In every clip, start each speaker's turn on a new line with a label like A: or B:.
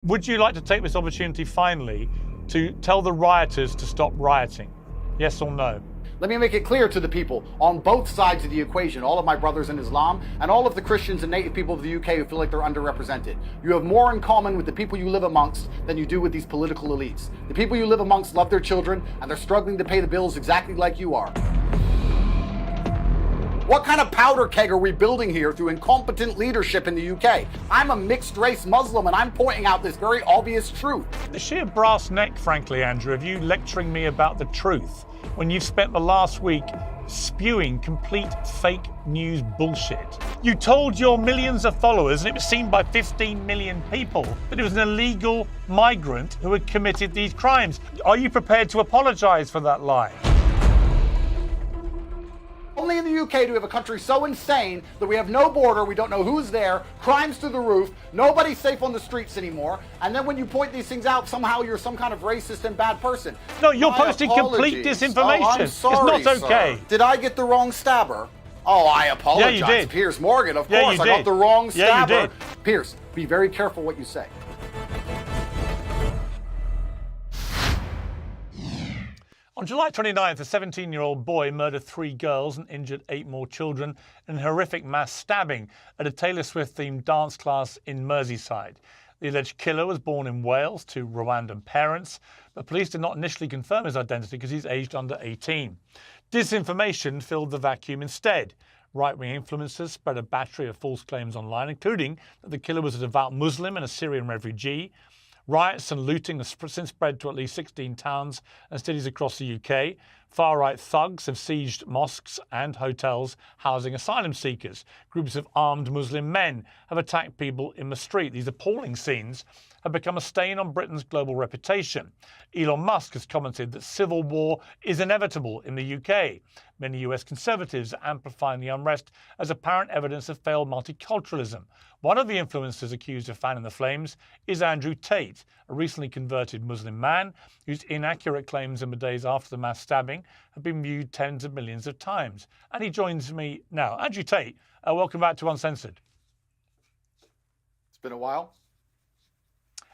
A: Would you like to take this opportunity finally to tell the rioters to stop rioting? Yes or no?
B: Let me make it clear to the people on both sides of the equation, all of my brothers in Islam and all of the Christians and native people of the UK who feel like they're underrepresented. You have more in common with the people you live amongst than you do with these political elites. The people you live amongst love their children and they're struggling to pay the bills exactly like you are. What kind of powder keg are we building here through incompetent leadership in the UK? I'm a mixed race Muslim and I'm pointing out this very obvious truth.
A: The sheer brass neck, frankly, Andrew, of you lecturing me about the truth when you've spent the last week spewing complete fake news bullshit. You told your millions of followers, and it was seen by 15 million people, that it was an illegal migrant who had committed these crimes. Are you prepared to apologise for that lie?
B: Only in the UK do we have a country so insane that we have no border, we don't know who's there, crimes through the roof, nobody's safe on the streets anymore, and then when you point these things out, somehow you're some kind of racist and bad person.
A: No, you're posting complete disinformation.
B: Oh, I'm sorry,
A: it's not okay.
B: Sir. Did I get the wrong stabber? Oh, I apologize.
A: Yeah, you did.
B: Piers Morgan, of
A: Yeah,
B: course,
A: you
B: I
A: did.
B: got the wrong stabber.
A: Yeah, you did.
B: Piers, be very careful what you say.
A: On July 29th, a 17-year-old boy murdered 3 girls and injured 8 more children in a horrific mass stabbing at a Taylor Swift-themed dance class in Merseyside. The alleged killer was born in Wales to Rwandan parents, but police did not initially confirm his identity because he's aged under 18. Disinformation filled the vacuum instead. Right-wing influencers spread a battery of false claims online, including that the killer was a devout Muslim and a Syrian refugee. Riots and looting have since spread to at least 16 towns and cities across the UK. Far-right thugs have sieged mosques and hotels housing asylum seekers. Groups of armed Muslim men have attacked people in the street. These appalling scenes have become a stain on Britain's global reputation. Elon Musk has commented that civil war is inevitable in the UK. Many US conservatives are amplifying the unrest as apparent evidence of failed multiculturalism. One of the influencers accused of fanning the flames is Andrew Tate, a recently converted Muslim man whose inaccurate claims in the days after the mass stabbing have been viewed tens of millions of times. And he joins me now. Andrew Tate, welcome back to Uncensored.
B: It's been a while.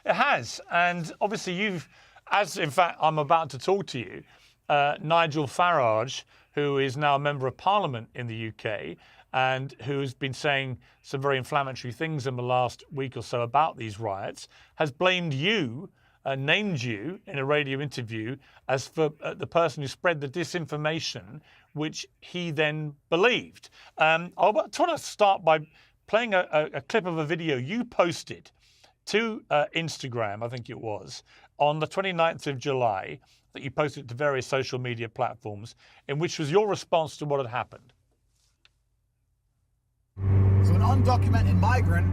A: It has, and obviously you've, as in fact I'm about to talk to you, Nigel Farage, who is now a member of Parliament in the UK and who's been saying some very inflammatory things in the last week or so about these riots, has blamed you, named you in a radio interview as for the person who spread the disinformation which he then believed. I want to start by playing a clip of a video you posted to Instagram, I think it was, on the 29th of July, that you posted to various social media platforms, in which was your response to what had happened.
C: So an undocumented migrant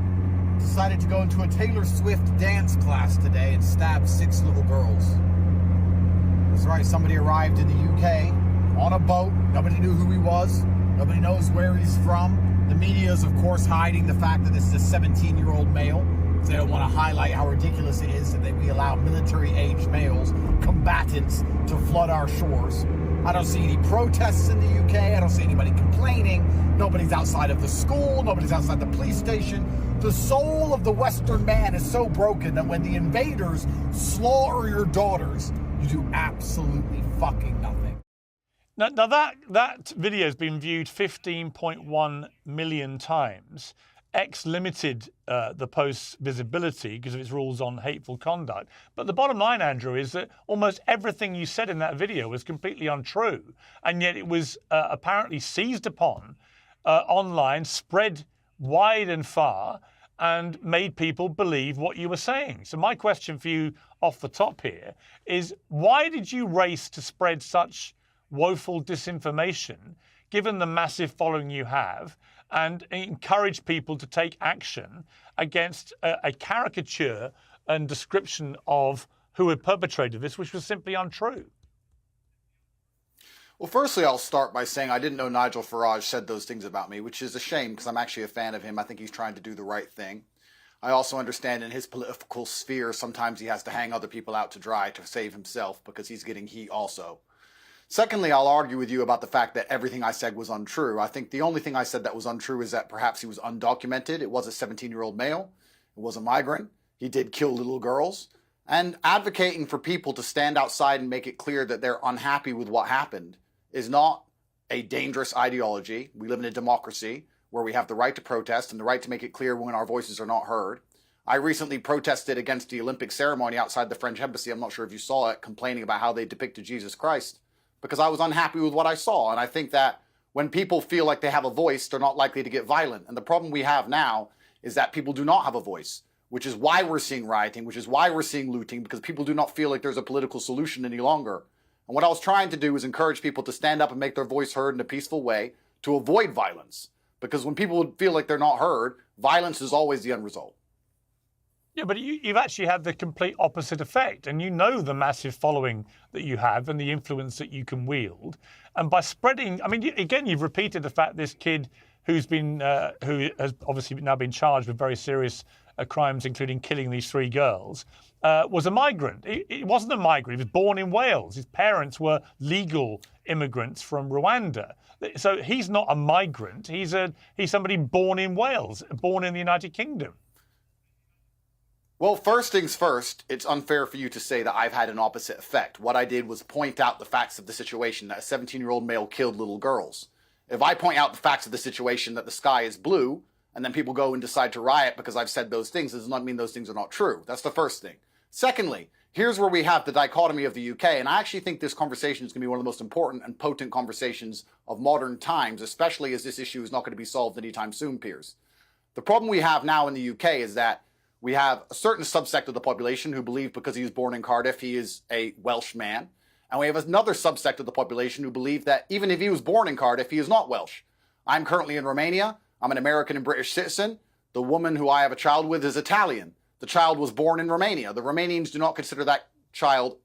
C: decided to go into a Taylor Swift dance class today and stab 6 little girls. That's right, somebody arrived in the UK on a boat. Nobody knew who he was. Nobody knows where he's from. The media is, of course, hiding the fact that this is a 17-year-old male. They don't want to highlight how ridiculous it is that we allow military-aged males, combatants, to flood our shores. I don't see any protests in the UK. I don't see anybody complaining. Nobody's outside of the school. Nobody's outside the police station. The soul of the Western man is so broken that when the invaders slaughter your daughters, you do absolutely fucking nothing.
A: Now that video has been viewed 15.1 million times. X limited the post's visibility because of its rules on hateful conduct. But the bottom line, Andrew, is that almost everything you said in that video was completely untrue. And yet it was apparently seized upon online, spread wide and far, and made people believe what you were saying. So my question for you off the top here is, why did you race to spread such woeful disinformation, given the massive following you have, and encourage people to take action against a caricature and description of who had perpetrated this, which was simply untrue?
B: Well, firstly, I'll start by saying I didn't know Nigel Farage said those things about me, which is a shame because I'm actually a fan of him. I think he's trying to do the right thing. I also understand in his political sphere, sometimes he has to hang other people out to dry to save himself because he's getting heat also. Secondly, I'll argue with you about the fact that everything I said was untrue. I think the only thing I said that was untrue is that perhaps he was undocumented. It was a 17-year-old male. It was a migrant. He did kill little girls. And advocating for people to stand outside and make it clear that they're unhappy with what happened is not a dangerous ideology. We live in a democracy where we have the right to protest and the right to make it clear when our voices are not heard. I recently protested against the Olympic ceremony outside the French embassy. I'm not sure if you saw it, complaining about how they depicted Jesus Christ, because I was unhappy with what I saw. And I think that when people feel like they have a voice, they're not likely to get violent. And the problem we have now is that people do not have a voice, which is why we're seeing rioting, which is why we're seeing looting, because people do not feel like there's a political solution any longer. And what I was trying to do is encourage people to stand up and make their voice heard in a peaceful way to avoid violence. Because when people feel like they're not heard, violence is always the end result.
A: Yeah, but you've actually had the complete opposite effect, and you know the massive following that you have and the influence that you can wield. And by spreading, I mean, again, you've repeated the fact this kid who has obviously now been charged with very serious crimes, including killing these 3 girls, was a migrant. He wasn't a migrant. He was born in Wales. His parents were legal immigrants from Rwanda. So he's not a migrant. He's somebody born in Wales, born in the United Kingdom.
B: Well, first things first, it's unfair for you to say that I've had an opposite effect. What I did was point out the facts of the situation, that a 17-year-old male killed little girls. If I point out the facts of the situation, that the sky is blue, and then people go and decide to riot because I've said those things, does not mean those things are not true. That's the first thing. Secondly, here's where we have the dichotomy of the UK, and I actually think this conversation is going to be one of the most important and potent conversations of modern times, especially as this issue is not going to be solved anytime soon, Piers. The problem we have now in the UK is that we have a certain subsect of the population who believe because he was born in Cardiff, he is a Welsh man. And we have another subsect of the population who believe that even if he was born in Cardiff, he is not Welsh. I'm currently in Romania. I'm an American and British citizen. The woman who I have a child with is Italian. The child was born in Romania. The Romanians do not consider that child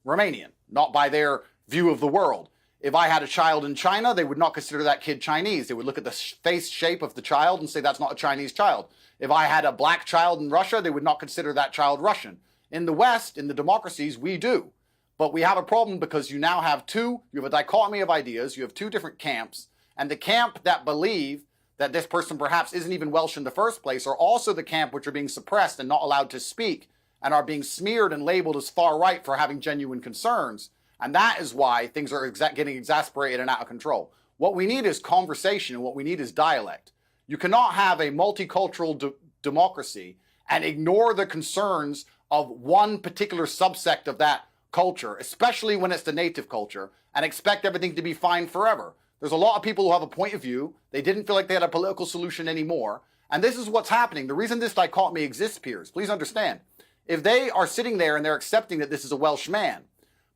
B: Romanian, not by their view of the world. If I had a child in China, they would not consider that kid Chinese. They would look at the face shape of the child and say that's not a Chinese child. If I had a black child in Russia, they would not consider that child Russian. In the West, in the democracies, we do. But we have a problem because you now have you have a dichotomy of ideas, you have 2 different camps, and the camp that believe that this person perhaps isn't even Welsh in the first place are also the camp which are being suppressed and not allowed to speak and are being smeared and labeled as far right for having genuine concerns. And that is why things are getting exasperated and out of control. What we need is conversation, and what we need is dialect. You cannot have a multicultural democracy and ignore the concerns of one particular subsect of that culture, especially when it's the native culture, and expect everything to be fine forever. There's a lot of people who have a point of view. They didn't feel like they had a political solution anymore. And this is what's happening. The reason this dichotomy exists, Piers, please understand, if they are sitting there and they're accepting that this is a Welsh man,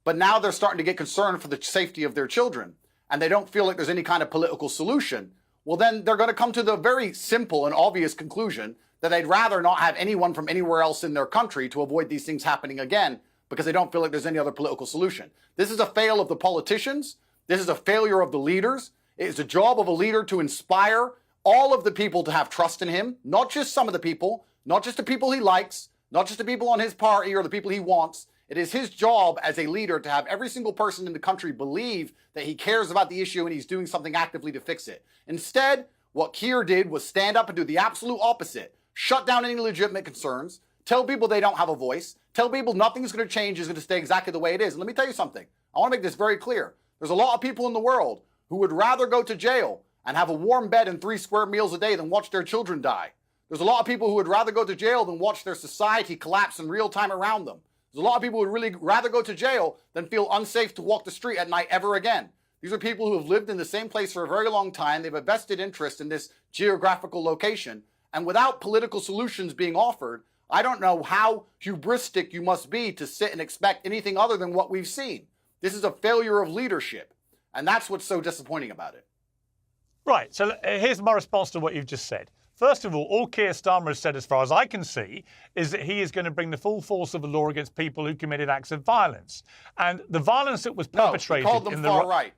B: but now they're starting to get concerned for the safety of their children, and they don't feel like there's any kind of political solution, well, then they're going to come to the very simple and obvious conclusion that they'd rather not have anyone from anywhere else in their country to avoid these things happening again because they don't feel like there's any other political solution. This is a fail of the politicians. This is a failure of the leaders. It is the job of a leader to inspire all of the people to have trust in him, not just some of the people, not just the people he likes, not just the people on his party or the people he wants. It is his job as a leader to have every single person in the country believe that he cares about the issue and he's doing something actively to fix it. Instead, what Keir did was stand up and do the absolute opposite. Shut down any legitimate concerns, tell people they don't have a voice, tell people nothing's going to change, is going to stay exactly the way it is. And let me tell you something. I want to make this very clear. There's a lot of people in the world who would rather go to jail and have a warm bed and 3 square meals a day than watch their children die. There's a lot of people who would rather go to jail than watch their society collapse in real time around them. There's a lot of people who would really rather go to jail than feel unsafe to walk the street at night ever again. These are people who have lived in the same place for a very long time. They have a vested interest in this geographical location. And without political solutions being offered, I don't know how hubristic you must be to sit and expect anything other than what we've seen. This is a failure of leadership. And that's what's so disappointing about it.
A: Right. So here's my response to what you've just said. First of all Keir Starmer has said, as far as I can see, is that he is going to bring the full force of the law against people who committed acts of violence. And the violence that was perpetrated...
B: No, he called them far right.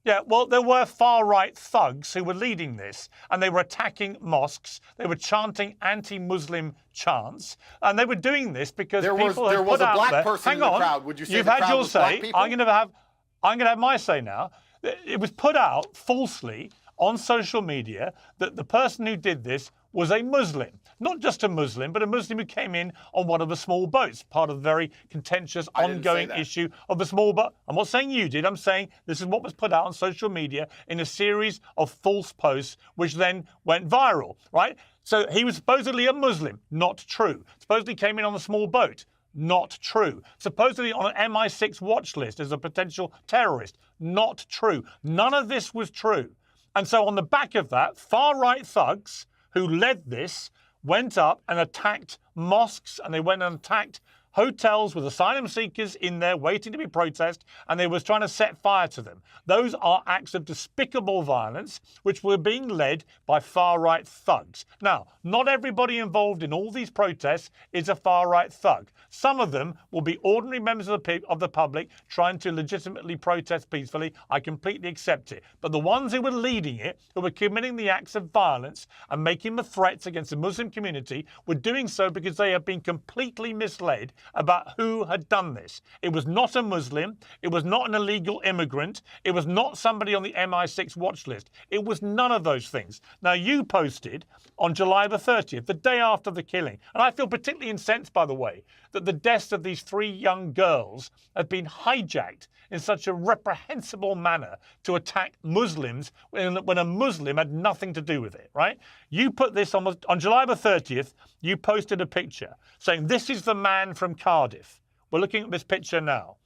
A: Yeah, well, there were far-right thugs who were leading this, and they were attacking mosques. They were chanting anti-Muslim chants, and they were doing this because
B: there
A: people
B: was
A: had put
B: a
A: out
B: black
A: there.
B: person
A: Hang
B: in the
A: on,
B: crowd. Would you say
A: you've
B: the
A: had
B: crowd
A: your
B: was black
A: say.
B: people?
A: I'm going to have my say now. It was put out falsely on social media that the person who did this was a Muslim. Not just a Muslim, but a Muslim who came in on one of the small boats, part of the very contentious, ongoing issue of the small boat. I'm not saying you did. I'm saying this is what was put out on social media in a series of false posts, which then went viral, right? So he was supposedly a Muslim. Not true. Supposedly came in on a small boat. Not true. Supposedly on an MI6 watch list as a potential terrorist. Not true. None of this was true. And so on the back of that, far-right thugs who led this went up and attacked mosques, and they went and attacked hotels with asylum seekers in there waiting to be processed, and they was trying to set fire to them. Those are acts of despicable violence which were being led by far-right thugs. Now, not everybody involved in all these protests is a far-right thug. Some of them will be ordinary members of the public trying to legitimately protest peacefully. I completely accept it. But the ones who were leading it, who were committing the acts of violence and making the threats against the Muslim community, were doing so because they have been completely misled about who had done this. It was not a Muslim. It was not an illegal immigrant. It was not somebody on the MI6 watch list. It was none of those things. Now, you posted on July the 30th, the day after the killing, and I feel particularly incensed, by the way, that the deaths of these 3 young girls have been hijacked in such a reprehensible manner to attack Muslims when a Muslim had nothing to do with it, right? You put this on July the 30th, you posted a picture saying, this is the man from Cardiff. We're looking at this picture now.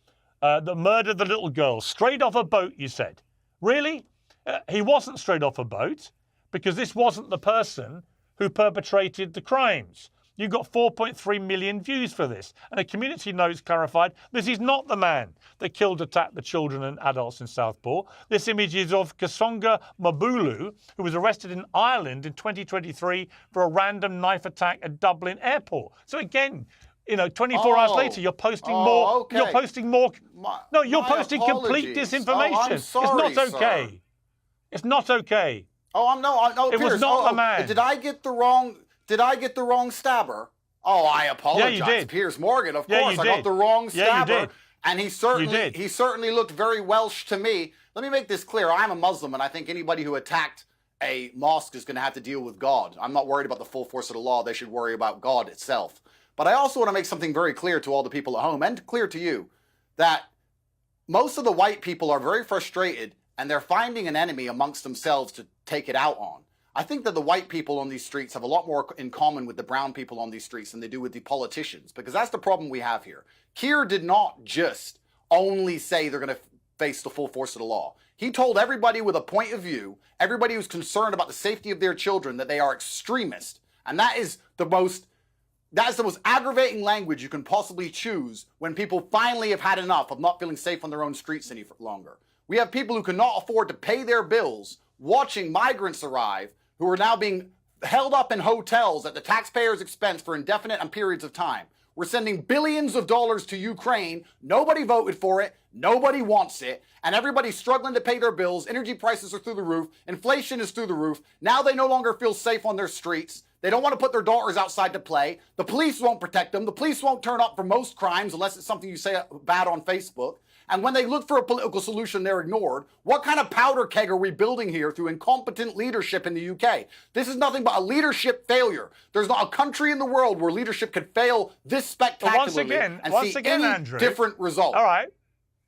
A: That murdered the little girl, straight off a boat, you said. Really? He wasn't straight off a boat, because this wasn't the person who perpetrated the crimes. You got 4.3 million views for this. And a community notes clarified, this is not the man that killed, attacked the children and adults in Southport. This image is of Kasonga Mabulu, who was arrested in Ireland in 2023 for a random knife attack at Dublin airport. So again, 24 hours later, you're posting more. Okay. You're posting more. You're posting complete disinformation.
B: I'm sorry,
A: it's not okay.
B: Sir.
A: It's not okay.
B: No,
A: it
B: Piers,
A: was not the man.
B: Did I get the wrong stabber? Oh, I apologize.
A: Yeah, you did.
B: Piers Morgan, of course. I got the wrong stabber.
A: Yeah, you did.
B: And he certainly looked very Welsh to me. Let me make this clear. I'm a Muslim, and I think anybody who attacked a mosque is going to have to deal with God. I'm not worried about the full force of the law. They should worry about God itself. But I also want to make something very clear to all the people at home, and clear to you, that most of the white people are very frustrated, and they're finding an enemy amongst themselves to take it out on. I think that the white people on these streets have a lot more in common with the brown people on these streets than they do with the politicians, because that's the problem we have here. Keir did not just only say they're going to face the full force of the law. He told everybody with a point of view, everybody who's concerned about the safety of their children, that they are extremists. And that is the most aggravating language you can possibly choose when people finally have had enough of not feeling safe on their own streets any longer. We have people who cannot afford to pay their bills watching migrants arrive who are now being held up in hotels at the taxpayers' expense for indefinite periods of time. We're sending billions of dollars to Ukraine. Nobody voted for it. Nobody wants it. And everybody's struggling to pay their bills. Energy prices are through the roof. Inflation is through the roof. Now they no longer feel safe on their streets. They don't want to put their daughters outside to play. The police won't protect them. The police won't turn up for most crimes unless it's something you say bad on Facebook. And when they look for a political solution, they're ignored. What kind of powder keg are we building here through incompetent leadership in the UK? This is nothing but a leadership failure. There's not a country in the world where leadership could fail this spectacularly
A: Andrew,
B: different result.
A: All right.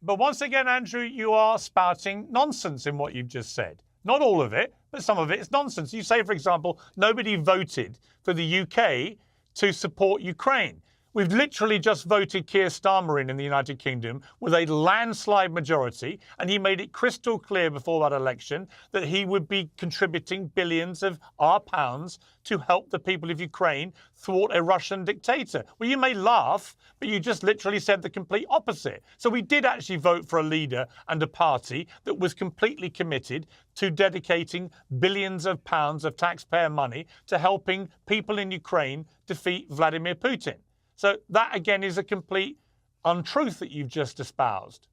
A: But once again, Andrew, you are spouting nonsense in what you've just said. Not all of it, but some of it is nonsense. You say, for example, nobody voted for the UK to support Ukraine. We've literally just voted Keir Starmer in the United Kingdom with a landslide majority, and he made it crystal clear before that election that he would be contributing billions of our pounds to help the people of Ukraine thwart a Russian dictator. Well, you may laugh, but you just literally said the complete opposite. So we did actually vote for a leader and a party that was completely committed to dedicating billions of pounds of taxpayer money to helping people in Ukraine defeat Vladimir Putin. So that, again, is a complete untruth that you've just espoused.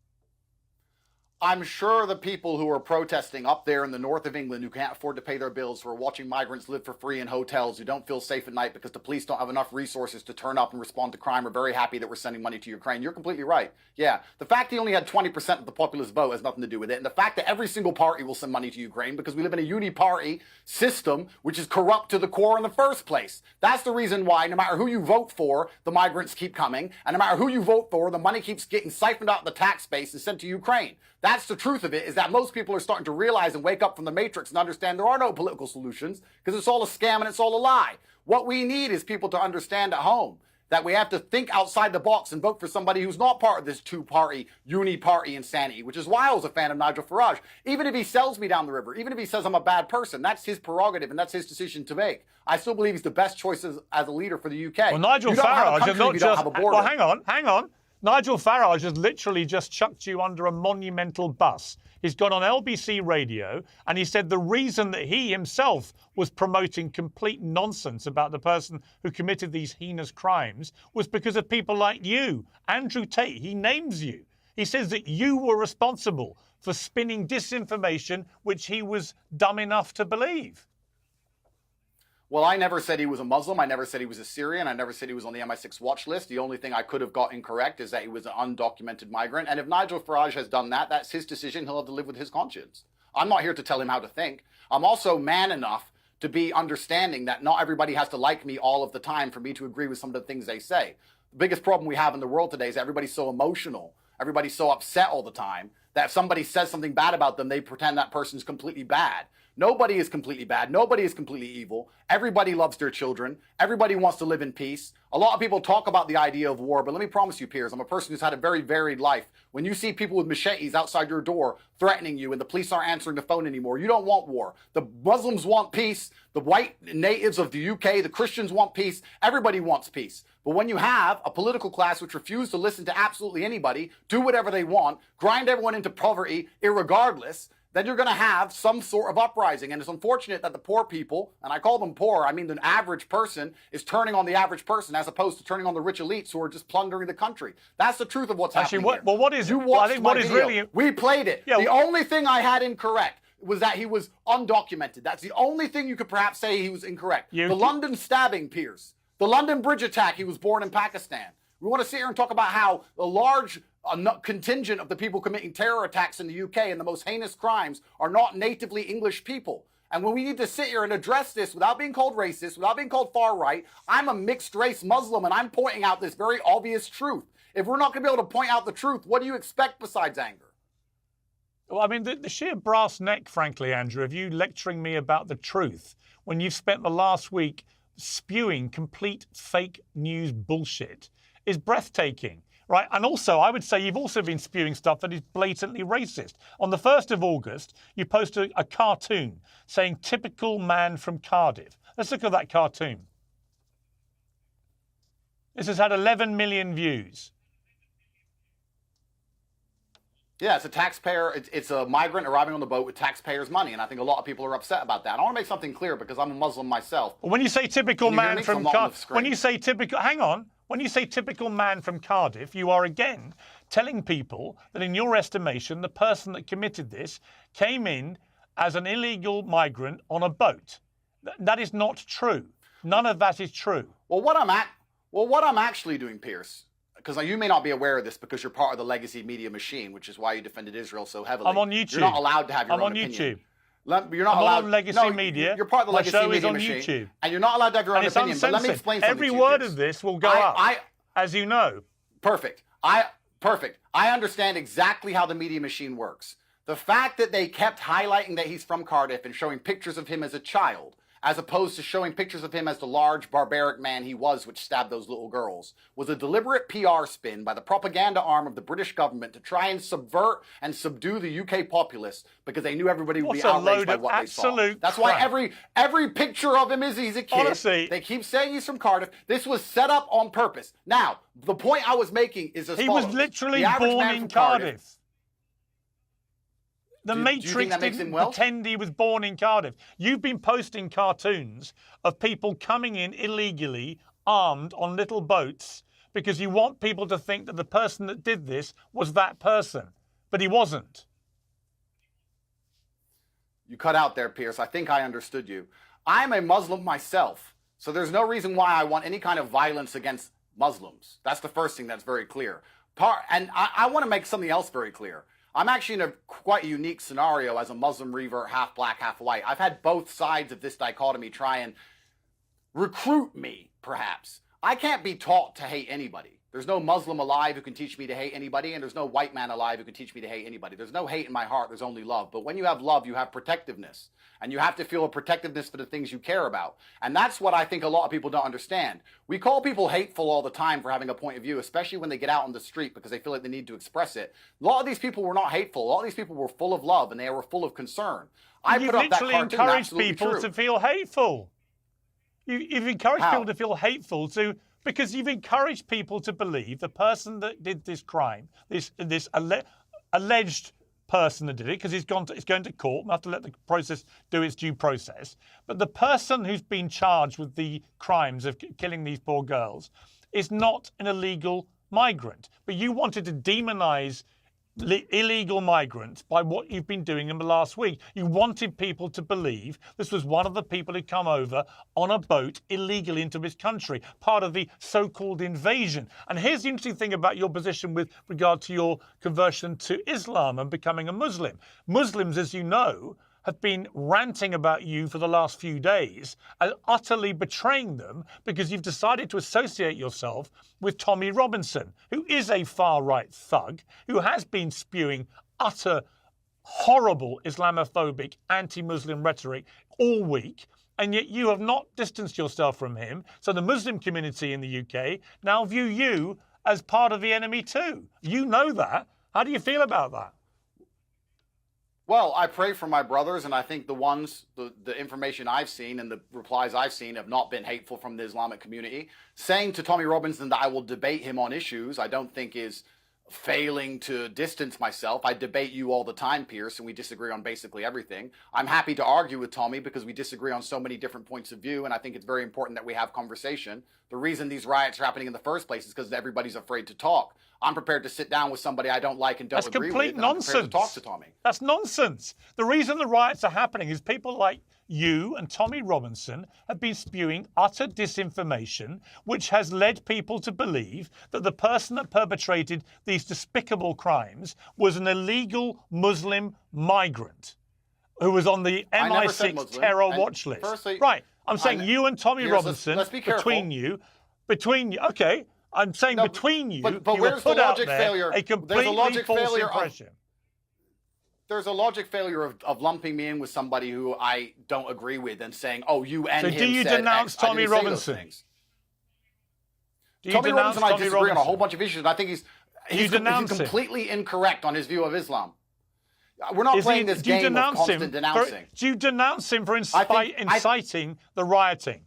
B: I'm sure the people who are protesting up there in the north of England who can't afford to pay their bills, who are watching migrants live for free in hotels, who don't feel safe at night because the police don't have enough resources to turn up and respond to crime, are very happy that we're sending money to Ukraine. You're completely right. Yeah, the fact he only had 20% of the populist vote has nothing to do with it. And the fact that every single party will send money to Ukraine because we live in a uni-party system which is corrupt to the core in the first place. That's the reason why no matter who you vote for, the migrants keep coming. And no matter who you vote for, the money keeps getting siphoned out of the tax base and sent to Ukraine. That's the truth of it, is that most people are starting to realize and wake up from the matrix and understand there are no political solutions because it's all a scam and it's all a lie. What we need is people to understand at home that we have to think outside the box and vote for somebody who's not part of this two-party, uni-party insanity, which is why I was a fan of Nigel Farage. Even if he sells me down the river, even if he says I'm a bad person, that's his prerogative and that's his decision to make. I still believe he's the best choice as a leader for the UK.
A: Well, Nigel Farage is not just... Well, hang on. Nigel Farage has literally just chucked you under a monumental bus. He's gone on LBC radio and he said the reason that he himself was promoting complete nonsense about the person who committed these heinous crimes was because of people like you. Andrew Tate, he names you. He says that you were responsible for spinning disinformation which he was dumb enough to believe.
B: Well, I never said he was a Muslim. I never said he was a Syrian. I never said he was on the MI6 watch list. The only thing I could have got incorrect is that he was an undocumented migrant. And if Nigel Farage has done that, that's his decision. He'll have to live with his conscience. I'm not here to tell him how to think. I'm also man enough to be understanding that not everybody has to like me all of the time for me to agree with some of the things they say. The biggest problem we have in the world today is that everybody's so emotional. Everybody's so upset all the time that if somebody says something bad about them, they pretend that person's completely bad. Nobody is completely bad. Nobody is completely evil. Everybody loves their children. Everybody wants to live in peace. A lot of people talk about the idea of war, but let me promise you, Piers, I'm a person who's had a very varied life. When you see people with machetes outside your door threatening you and the police aren't answering the phone anymore, you don't want war. The Muslims want peace. The white natives of the UK, the Christians want peace. Everybody wants peace. But when you have a political class which refuse to listen to absolutely anybody, do whatever they want, grind everyone into poverty irregardless, then you're going to have some sort of uprising. And it's unfortunate that the poor people, and I call them poor, I mean the average person, is turning on the average person as opposed to turning on the rich elites who are just plundering the country. That's the truth of what's happening here.
A: Well, what is...
B: You watched
A: I think
B: my
A: what is
B: video.
A: really...
B: We played it.
A: Yeah,
B: the only thing I had incorrect was that he was undocumented. That's the only thing you could perhaps say he was incorrect. The London stabbing, Piers. The London bridge attack, he was born in Pakistan. We want to sit here and talk about how a large contingent of the people committing terror attacks in the UK and the most heinous crimes are not natively English people. And when we need to sit here and address this without being called racist, without being called far right, I'm a mixed race Muslim and I'm pointing out this very obvious truth. If we're not going to be able to point out the truth, what do you expect besides anger?
A: Well, I mean, the sheer brass neck, frankly, Andrew, of you lecturing me about the truth when you've spent the last week spewing complete fake news bullshit is breathtaking, right? And also, I would say you've also been spewing stuff that is blatantly racist. On the 1st of August, you posted a cartoon saying, typical man from Cardiff. Let's look at that cartoon. This has had 11 million views.
B: Yeah, it's a taxpayer, it's a migrant arriving on the boat with taxpayers' money, and I think a lot of people are upset about that. I want to make something clear because I'm a Muslim myself.
A: When you say typical man from Cardiff, when you say typical, hang on, when you say typical man from Cardiff, you are again telling people that in your estimation, the person that committed this came in as an illegal migrant on a boat. That is not true. None of that is true.
B: Well, what I'm actually doing, Piers, because you may not be aware of this because you're part of the legacy media machine, which is why you defended Israel so heavily.
A: I'm on YouTube.
B: You're not allowed to have your own opinion.
A: I'm on YouTube.
B: You're not allowed.
A: On legacy media.
B: You're part of the
A: My
B: legacy
A: show
B: media
A: is on
B: machine,
A: YouTube.
B: and you're not allowed to have your own opinion. But let me explain something
A: Every
B: to you,
A: word
B: Piers.
A: of this will go up, as you know.
B: Perfect. I understand exactly how the media machine works. The fact that they kept highlighting that he's from Cardiff and showing pictures of him as a child, as opposed to showing pictures of him as the large, barbaric man he was, which stabbed those little girls, was a deliberate PR spin by the propaganda arm of the British government to try and subvert and subdue the UK populace because they knew everybody would be outraged by what they saw. That's why every picture of him is he's a kid.
A: Honestly,
B: they keep saying he's from Cardiff. This was set up on purpose. Now, the point I was making is as follows.
A: He was literally
B: The average
A: born
B: man
A: in
B: from
A: Cardiff. The
B: Do you
A: Matrix
B: think that makes
A: didn't
B: him Welsh?
A: pretend he was born in Cardiff. You've been posting cartoons of people coming in illegally, armed on little boats, because you want people to think that the person that did this was that person. But he wasn't.
B: You cut out there, Piers. I think I understood you. I'm a Muslim myself, so there's no reason why I want any kind of violence against Muslims. That's the first thing that's very clear. And I want to make something else very clear. I'm actually in a quite unique scenario as a Muslim revert, half black, half white. I've had both sides of this dichotomy try and recruit me, perhaps. I can't be taught to hate anybody. There's no Muslim alive who can teach me to hate anybody, and there's no white man alive who can teach me to hate anybody. There's no hate in my heart, there's only love. But when you have love, you have protectiveness. And you have to feel a protectiveness for the things you care about. And that's what I think a lot of people don't understand. We call people hateful all the time for having a point of view, especially when they get out on the street because they feel like they need to express it. A lot of these people were not hateful. A lot of these people were full of love, and they were full of concern.
A: You've literally encouraged people to feel hateful. You've encouraged people to feel hateful because you've encouraged people to believe the person that did this crime, this alleged person that did it, because it's going to court, we'll have to let the process do its due process. But the person who's been charged with the crimes of killing these poor girls is not an illegal migrant. But you wanted to demonize illegal migrants by what you've been doing in the last week. You wanted people to believe this was one of the people who come over on a boat illegally into this country, part of the so-called invasion. And here's the interesting thing about your position with regard to your conversion to Islam and becoming a Muslim. Muslims, as you know, have been ranting about you for the last few days and utterly betraying them because you've decided to associate yourself with Tommy Robinson, who is a far-right thug, who has been spewing utter, horrible Islamophobic, anti-Muslim rhetoric all week, and yet you have not distanced yourself from him. So the Muslim community in the UK now view you as part of the enemy too. You know that. How do you feel about that?
B: Well, I pray for my brothers, and I think the information I've seen and the replies I've seen have not been hateful from the Islamic community. Saying to Tommy Robinson that I will debate him on issues, I don't think is failing to distance myself. I debate you all the time, Piers, and we disagree on basically everything. I'm happy to argue with Tommy because we disagree on so many different points of view, and I think it's very important that we have conversation. The reason these riots are happening in the first place is because everybody's afraid to talk. I'm prepared to sit down with somebody I don't like and don't agree with.
A: That's complete nonsense.
B: I'm prepared to talk to Tommy.
A: That's nonsense. The reason the riots are happening is people like you and Tommy Robinson have been spewing utter disinformation, which has led people to believe that the person that perpetrated these despicable crimes was an illegal Muslim migrant who was on the MI6 terror watch list.
B: Firstly,
A: right. I'm saying you and Tommy Robinson,
B: let's be careful.
A: between you, okay. I'm saying between you,
B: but
A: you
B: where's
A: put
B: the
A: out
B: logic
A: there
B: failure?
A: a completely false impression.
B: There's a logic failure of lumping me in with somebody who I don't agree with and saying, "Oh, you and him said X."
A: So do you denounce Tommy Robinson?
B: Tommy Robinson and I disagree on a whole bunch of issues. And I think he's completely incorrect on his view of Islam. We're not playing this game of constant denouncing.
A: Do you denounce him for inciting the rioting?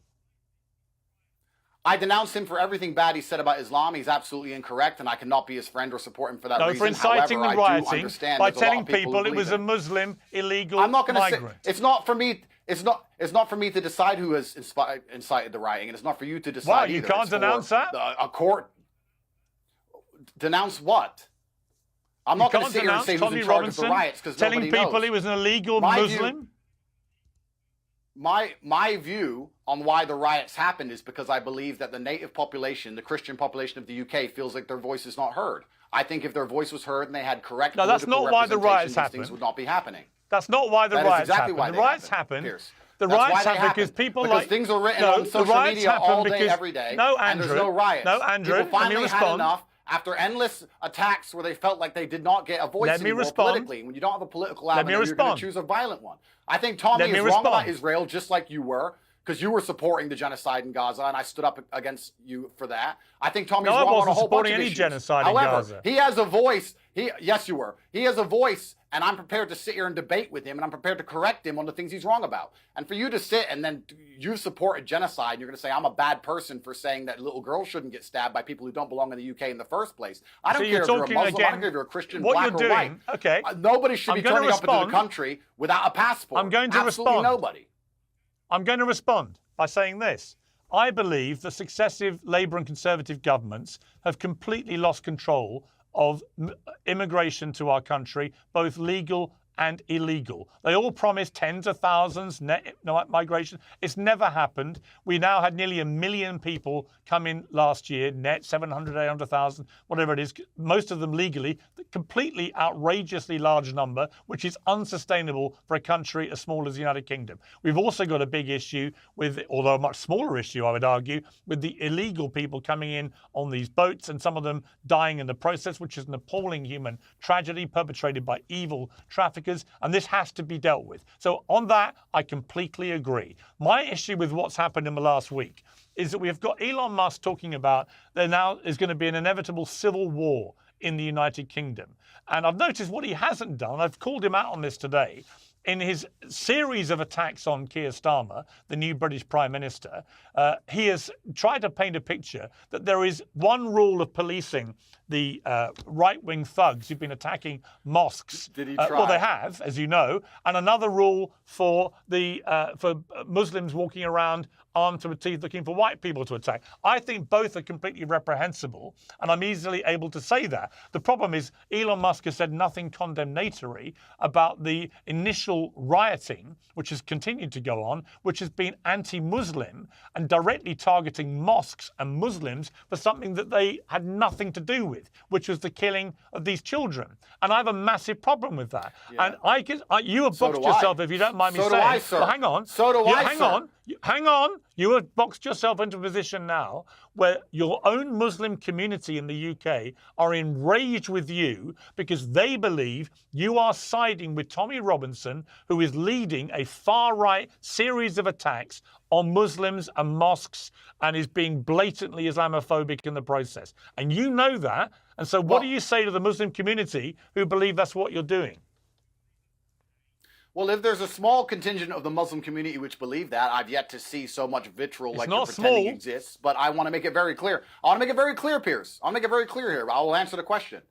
B: I denounce him for everything bad he said about Islam. He's absolutely incorrect, and I cannot be his friend or support him for that reason.
A: For inciting
B: However,
A: the rioting by telling
B: people
A: it was a Muslim illegal
B: I'm not going to
A: migrant.
B: say it's not for me. It's not for me to decide who has incited the rioting, and it's not for you to decide.
A: Well, you can't denounce that.
B: A court denounce what? I'm not going to sit here and say who's in charge of the riots because nobody knows.
A: Telling people he was an illegal Muslim.
B: My view on why the riots happened is because I believe that the native population, the Christian population of the UK, feels like their voice is not heard. I think if their voice was heard and they had correct political
A: that's not why the riots happened.
B: Things would not be happening.
A: That's not why the riots happened. The riots happened. The riots happened because people
B: because things are written on social media all day, every day.
A: No, Andrew.
B: And there's no riots.
A: No, Andrew.
B: People finally had enough. After endless attacks where they felt like they did not get a voice anymore politically, when you don't have a political avenue, you're going to choose a violent one. I think Tommy is wrong about Israel, just like you were, because you were supporting the genocide in Gaza, and I stood up against you for that. I think Tommy's wrong on a whole bunch of issues.
A: I wasn't supporting any genocide in Gaza.
B: However, he has a voice. Yes, you were. He has a voice, and I'm prepared to sit here and debate with him, and I'm prepared to correct him on the things he's wrong about. And for you to sit and then you support a genocide, and you're going to say I'm a bad person for saying that little girls shouldn't get stabbed by people who don't belong in the UK in the first place. I don't care if you're a Muslim, I don't care if you're a Christian, black or white.
A: Okay.
B: Nobody should be turning up into the country without a passport.
A: I'm going to respond.
B: Nobody.
A: I'm going to respond by saying this. I believe that successive Labour and Conservative governments have completely lost control of immigration to our country, both legal and illegal. They all promised tens of thousands net migration. It's never happened. We now had nearly 1 million people come in last year, net 700, 800,000, whatever it is, most of them legally, completely outrageously large number, which is unsustainable for a country as small as the United Kingdom. We've also got a big issue with, although a much smaller issue, I would argue, with the illegal people coming in on these boats and some of them dying in the process, which is an appalling human tragedy perpetrated by evil traffickers, and this has to be dealt with. So on that, I completely agree. My issue with what's happened in the last week is that we have got Elon Musk talking about there now is going to be an inevitable civil war in the United Kingdom. And I've noticed what he hasn't done, I've called him out on this today, in his series of attacks on Keir Starmer, the new British Prime Minister, he has tried to paint a picture that there is one rule of policing the right-wing thugs who've been attacking mosques.
B: Did he try?
A: Well, they have, as you know, and another rule for Muslims walking around armed to the teeth looking for white people to attack. I think both are completely reprehensible, and I'm easily able to say that. The problem is Elon Musk has said nothing condemnatory about the initial rioting, which has continued to go on, which has been anti-Muslim and directly targeting mosques and Muslims for something that they had nothing to do with, which was the killing of these children. And I have a massive problem with that. Yeah. And you have boxed yourself, if you don't mind me saying.
B: So do I, sir.
A: Well, hang on.
B: So do I, sir.
A: Hang on. You have boxed yourself into a position now where your own Muslim community in the UK are enraged with you because they believe you are siding with Tommy Robinson, who is leading a far-right series of attacks on Muslims and mosques and is being blatantly Islamophobic in the process. And you know that. And so what do you say to the Muslim community who believe that's what you're doing?
B: Well, if there's a small contingent of the Muslim community which believe that, I've yet to see so much vitriol like you're pretending exists. But I want to make it very clear. I want to make it very clear, Piers. I want to make it very clear here. I will answer the question.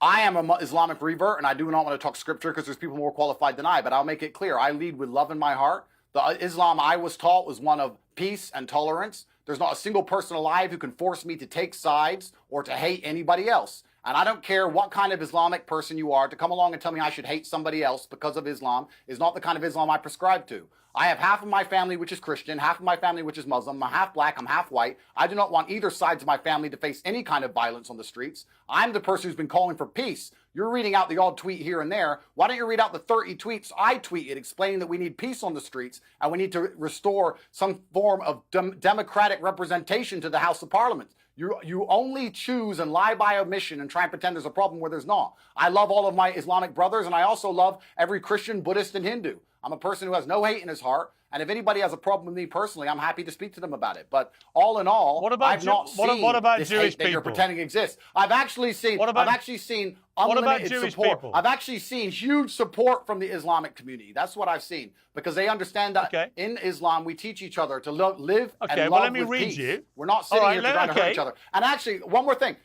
B: I am an Islamic revert, and I do not want to talk scripture because there's people more qualified than I, but I'll make it clear. I lead with love in my heart. The Islam I was taught was one of peace and tolerance. There's not a single person alive who can force me to take sides or to hate anybody else. And I don't care what kind of Islamic person you are, to come along and tell me I should hate somebody else because of Islam is not the kind of Islam I prescribe to. I have half of my family which is Christian, half of my family which is Muslim. I'm half black, I'm half white. I do not want either sides of my family to face any kind of violence on the streets. I'm the person who's been calling for peace. You're reading out the odd tweet here and there. Why don't you read out the 30 tweets I tweeted explaining that we need peace on the streets and we need to restore some form of democratic representation to the House of Parliament. You only choose and lie by omission and try and pretend there's a problem where there's not. I love all of my Islamic brothers, and I also love every Christian, Buddhist, and Hindu. I'm a person who has no hate in his heart, and if anybody has a problem with me personally, I'm happy to speak to them about it. But all in all, I've not seen this hate that you're pretending exists. I've actually seen unlimited support.
A: People?
B: I've actually seen huge support from the Islamic community. That's what I've seen, because they understand that in Islam we teach each other to live and love with peace. We're not sitting here trying to hurt each other. And actually, one more thing.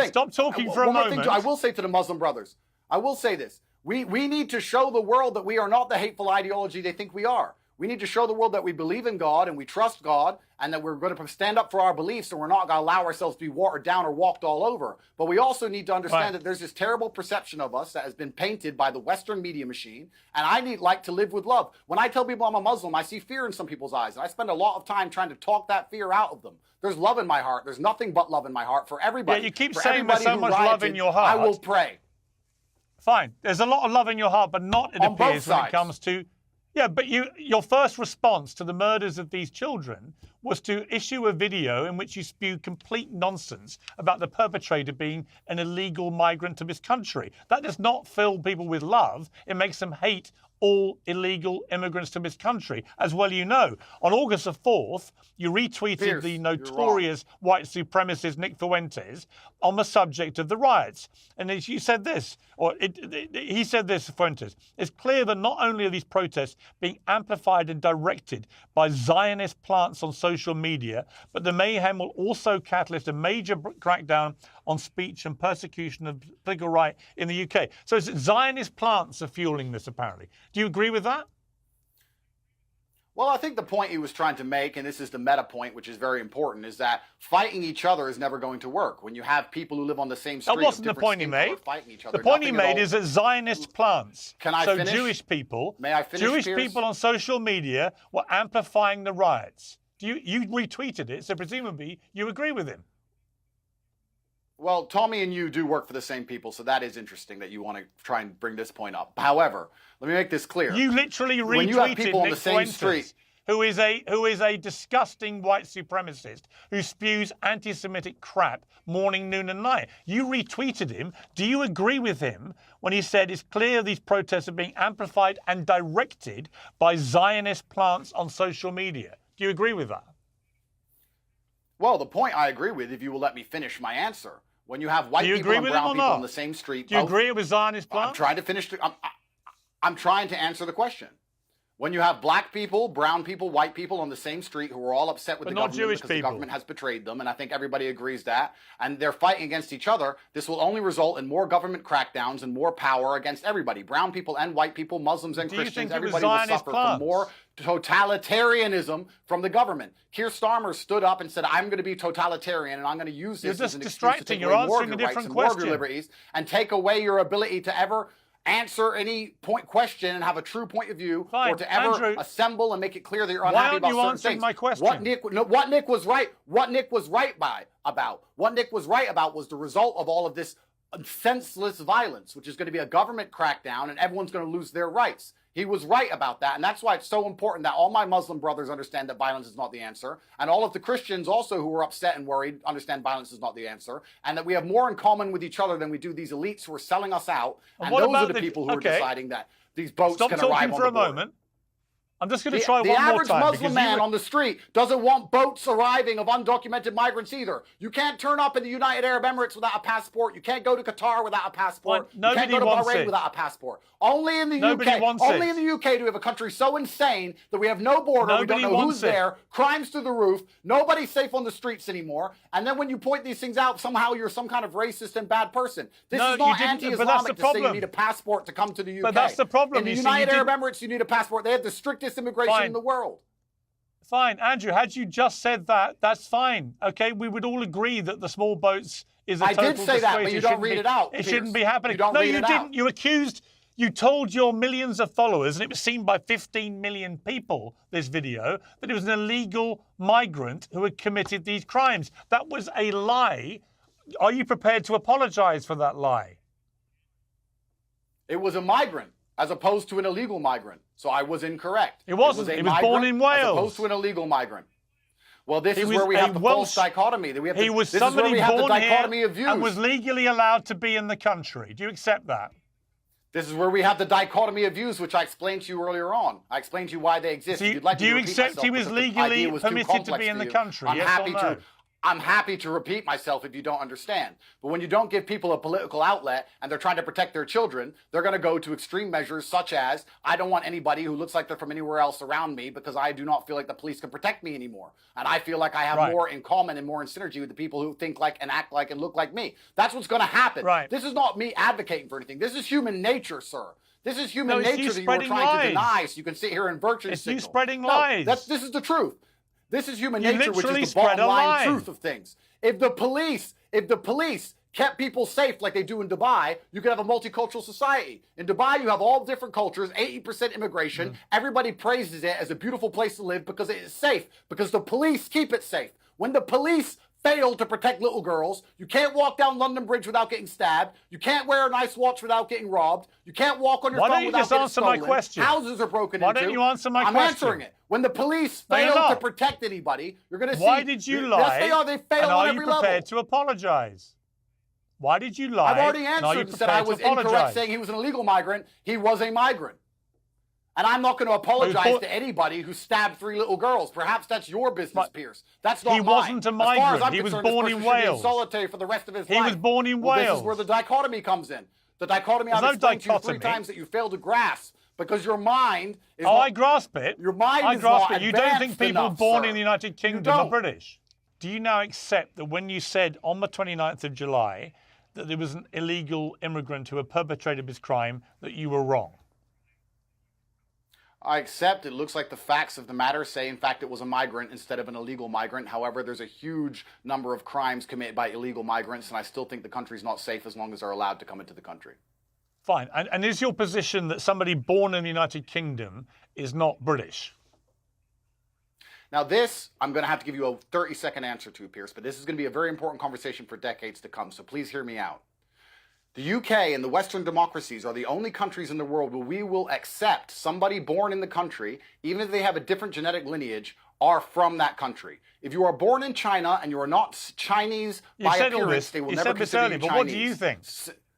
A: Stop talking for a moment.
B: I will say to the Muslim brothers, I will say this. We need to show the world that we are not the hateful ideology they think we are. We need to show the world that we believe in God and we trust God and that we're going to stand up for our beliefs and we're not going to allow ourselves to be watered down or walked all over. But we also need to understand that there's this terrible perception of us that has been painted by the Western media machine, and I like to live with love. When I tell people I'm a Muslim, I see fear in some people's eyes, and I spend a lot of time trying to talk that fear out of them. There's love in my heart. There's nothing but love in my heart for everybody.
A: Yeah, you keep saying there's so much love in your heart.
B: I will pray.
A: Fine. There's a lot of love in your heart, but not, it appears, when it comes to... Yeah, but your first response to the murders of these children was to issue a video in which you spew complete nonsense about the perpetrator being an illegal migrant to this country. That does not fill people with love. It makes them hate all illegal immigrants to this country, as well you know. On August the 4th, you retweeted
B: Piers,
A: the notorious white supremacist Nick Fuentes on the subject of the riots. And you said this, he said this, Fuentes, it's clear that not only are these protests being amplified and directed by Zionist plants on social media, but the mayhem will also catalyst a major crackdown on speech and persecution of political right in the UK. So it's Zionist plants are fueling this, apparently. Do you agree with that?
B: Well, I think the point he was trying to make, and this is the meta point, which is very important, is that fighting each other is never going to work. When you have people who live on the same street,
A: That wasn't the point he made.
B: Fighting each other,
A: the point he made is that Zionist plants,
B: Can I finish?
A: Jewish people,
B: May I finish,
A: Jewish
B: Piers?
A: people on social media were amplifying the riots. You retweeted it, so presumably you agree with him.
B: Well, Tommy and you do work for the same people, so that is interesting that you want to try and bring this point up. However, let me make this clear.
A: You literally
B: when you have
A: retweeted
B: people on
A: Nick
B: the same
A: Fuentes,
B: street,
A: who is a disgusting white supremacist who spews anti-Semitic crap morning, noon, and night. You retweeted him. Do you agree with him when he said it's clear these protests are being amplified and directed by Zionist plants on social media? Do you agree with that?
B: Well, the point I agree with, if you will let me finish my answer. When you have white people and brown people on the same street,
A: do you agree with Zionist plants?
B: I'm trying to finish. I'm trying to answer the question. When you have black people, brown people, white people on the same street who are all upset with the government
A: Jewish
B: because
A: people.
B: the government has betrayed them, and I think everybody agrees that, and they're fighting against each other, this will only result in more government crackdowns and more power against everybody. Brown people and white people, Muslims and Christians, everybody will suffer from more totalitarianism from the government. Keir Starmer stood up and said, I'm going to be totalitarian and I'm going to use this as an excuse to take away more of your rights and more of your liberties and take away your ability to ever answer any question and have a true point of view, or to ever
A: Andrew,
B: assemble and make it clear that you're unhappy about certain things.
A: My question?
B: What Nick was right about was the result of all of this senseless violence, which is going to be a government crackdown and everyone's going to lose their rights. He was right about that, and that's why it's so important that all my Muslim brothers understand that violence is not the answer, and all of the Christians also who are upset and worried understand violence is not the answer, and that we have more in common with each other than we do these elites who are selling us out, and those are the people who are deciding that these boats can arrive on the border.
A: Stop talking for a moment. I'm just going to try one more time.
B: The average Muslim man on the street doesn't want boats arriving of undocumented migrants either. You can't turn up in the United Arab Emirates without a passport. You can't go to Qatar without a passport. You can't go to Bahrain without a passport. Only in the UK. Only in the UK do we have a country so insane that we have no border. We don't know who's there. Crimes through the roof. Nobody's safe on the streets anymore. And then when you point these things out, somehow you're some kind of racist and bad person. This is not anti-Islamic to say you need a passport to come to the UK.
A: But that's the problem.
B: In the United Arab Emirates, you need a passport. They have the strictest immigration in the world.
A: Fine, Andrew, had you just said that, that's fine. Okay, we would all agree that the small boats is a total disgrace.
B: I did say that, but you don't read it out.
A: It shouldn't be happening. No, you didn't. You accused, you told your millions of followers, and it was seen by 15 million people, this video, that it was an illegal migrant who had committed these crimes. That was a lie. Are you prepared to apologize for that lie?
B: It was a migrant, as opposed to an illegal migrant. So I was incorrect.
A: It wasn't. He was born in Wales.
B: As opposed to an illegal migrant. Well, this is where we have the false dichotomy.
A: He was somebody born here and was legally allowed to be in the country. Do you accept that?
B: This is where we have the dichotomy of views, which I explained to you earlier on. I explained to you why they exist.
A: Do you accept he was legally permitted to be in the country?
B: I'm happy to repeat myself if you don't understand. But when you don't give people a political outlet and they're trying to protect their children, they're going to go to extreme measures such as, I don't want anybody who looks like they're from anywhere else around me because I do not feel like the police can protect me anymore. And I feel like I have more in common and more in synergy with the people who think like and act like and look like me. That's what's going to happen. This is not me advocating for anything. This is human nature, sir. This is human nature that you are trying to deny, so you can sit here and virtue signal.
A: It's you spreading lies.
B: This is the truth. This is human nature, which is the bottom line truth of things. If the police kept people safe like they do in Dubai, you could have a multicultural society. In Dubai, you have all different cultures, 80% immigration. Everybody praises it as a beautiful place to live because it is safe, because the police keep it safe. When the police fail to protect little girls, you can't walk down London Bridge without getting stabbed. You can't wear a nice watch without getting robbed. You can't walk on your phone without getting stolen.
A: Why don't you just answer my question?
B: Houses are broken into.
A: Why don't you answer my question?
B: I'm answering it. When the police fail to protect anybody, you're going to see...
A: Why did you lie?
B: Yes, they are. They fail on every level.
A: And are you prepared to apologize? Why did you lie?
B: I've already answered and said I was incorrect saying he was an illegal migrant. He was a migrant. And I'm not going to apologize to anybody who stabbed 3 little girls. Perhaps that's your business, Piers. That's not mine.
A: He wasn't a migrant. He was born in Wales.
B: Solitary for the rest of his life.
A: He was born in Wales.
B: This is where the dichotomy comes in. The dichotomy I've explained to you 3 times that you failed to grasp because your mind is
A: I grasp it.
B: Your mind is not advanced.
A: You don't think people born in the United Kingdom are British? Do you now accept that when you said on the 29th of July that there was an illegal immigrant who had perpetrated this crime, that you were wrong?
B: I accept it looks like the facts of the matter say, in fact, it was a migrant instead of an illegal migrant. However, there's a huge number of crimes committed by illegal migrants, and I still think the country's not safe as long as they're allowed to come into the country.
A: Fine. And is your position that somebody born in the United Kingdom is not British?
B: Now this, I'm going to have to give you a 30-second answer to, Piers, but this is going to be a very important conversation for decades to come, so please hear me out. The UK and the Western democracies are the only countries in the world where we will accept somebody born in the country, even if they have a different genetic lineage, are from that country. If you are born in China and you are not Chinese by appearance, they will never consider you Chinese.
A: But what do you think?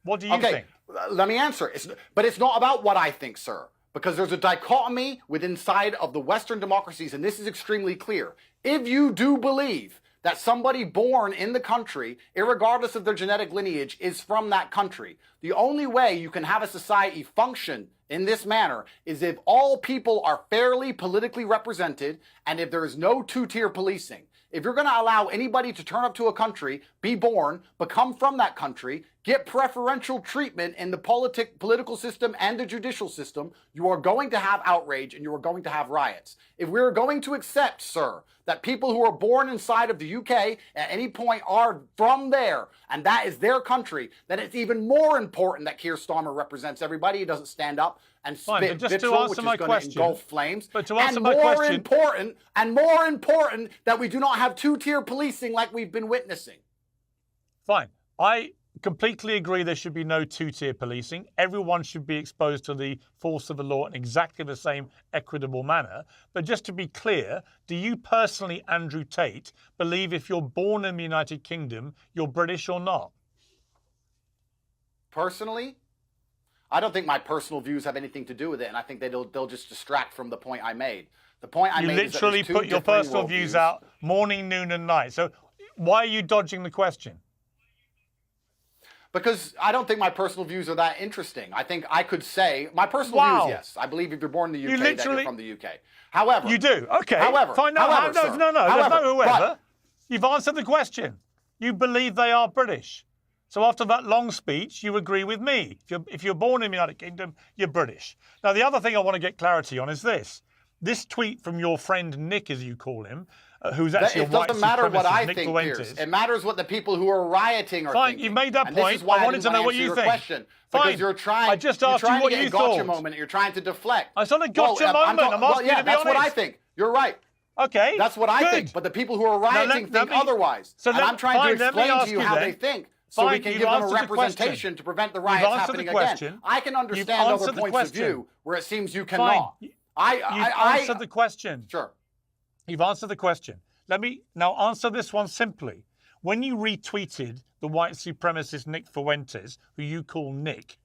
A: What do you think?
B: Let me answer. But it's not about what I think, sir. Because there's a dichotomy inside of the Western democracies, and this is extremely clear. If you do believe that somebody born in the country, irregardless of their genetic lineage, is from that country, the only way you can have a society function in this manner is if all people are fairly politically represented and if there is no two-tier policing. If you're going to allow anybody to turn up to a country, be born, become from that country, get preferential treatment in the political system and the judicial system, you are going to have outrage and you are going to have riots. If we're going to accept, sir, that people who are born inside of the UK at any point are from there, and that is their country, then it's even more important that Keir Starmer represents everybody. He doesn't stand up and spit vitriol, which is going to engulf flames.
A: But to answer my question,
B: more important that we do not have two-tier policing like we've been witnessing.
A: Fine. I completely agree there should be no two-tier policing. Everyone should be exposed to the force of the law in exactly the same equitable manner. But just to be clear, do you personally, Andrew Tate, believe if you're born in the United Kingdom, you're British or not?
B: Personally, I don't think my personal views have anything to do with it, and I think they'll just distract from the point I made. The point I made is that
A: literally put your personal views out morning, noon, and night. So why are you dodging the question?
B: Because I don't think my personal views are that interesting. I think I could say my personal views, yes. I believe if you're born in the UK, that you're from the UK. However,
A: you do. Okay.
B: However,
A: fine. No. There's no however. You've answered the question. You believe they are British. So after that long speech, you agree with me. If you're born in the United Kingdom, you're British. Now, the other thing I want to get clarity on is this. This tweet from your friend Nick, as you call him, who's actually a white supremacist,
B: It doesn't matter what I
A: Nick
B: think,
A: Fuentes.
B: Piers. It matters what the people who are rioting are
A: Fine,
B: thinking.
A: you made that
B: and
A: point.
B: This is why
A: I wanted to know what you think.
B: Question,
A: Fine.
B: Because you're trying,
A: I just asked you what you thought.
B: Moment. You're trying to deflect.
A: It's not a gotcha moment. I'm asking you to be
B: that's
A: honest.
B: what I think. You're right.
A: Okay.
B: That's what I think. But the people who are rioting think otherwise.
A: So
B: and I'm trying to explain to you how they think. So we can give them a representation to prevent the riots happening again. I can understand other points of view where it seems you cannot.
A: You've answered the question.
B: Sure.
A: You've answered the question. Let me now answer this one simply. When you retweeted the white supremacist Nick Fuentes, who you call Nick,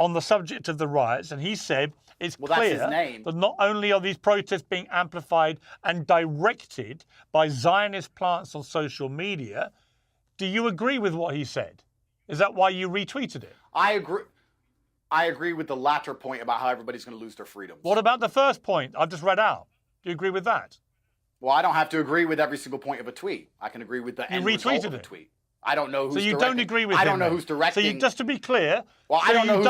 A: on the subject of the riots, and he said it's clear that not only are these protests being amplified and directed by Zionist plants on social media, do you agree with what he said? Is that why you retweeted it?
B: I agree. I agree with the latter point about how everybody's going to lose their freedoms.
A: What about the first point I've just read out? Do you agree with that?
B: Well, I don't have to agree with every single point of a tweet. I can agree with the end result of a tweet. I don't know who's directing.
A: So you don't agree with him?
B: I don't know who's directing.
A: So just to be clear,
B: well, I don't know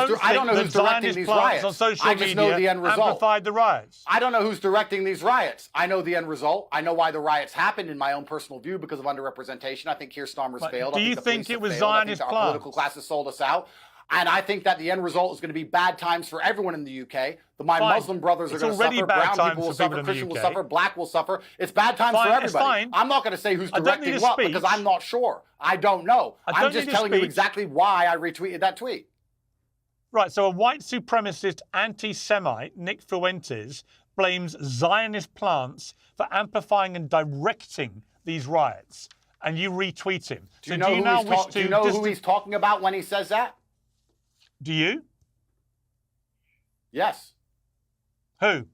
B: who's directing these riots.
A: On social
B: I just know the end result.
A: Amplified the riots.
B: I don't know who's directing these riots. I know the end result. I know why the riots happened in my own personal view because of underrepresentation. I think Keir Starmer's failed.
A: Do you think it was Zionist plans?
B: Our political classes sold us out. And I think that the end result is going to be bad times for everyone in the UK. My Muslim brothers are going to suffer, brown people will suffer, Christian will suffer, black will suffer. It's bad times for everybody. I'm not going to say who's directing what because I'm not sure. I don't know. I'm just telling you exactly why I retweeted that tweet.
A: Right, so a white supremacist anti-Semite, Nick Fuentes, blames Zionist plants for amplifying and directing these riots. And you retweet him.
B: Do you know who he's talking about when he says that?
A: Do you?
B: Yes.
A: Who?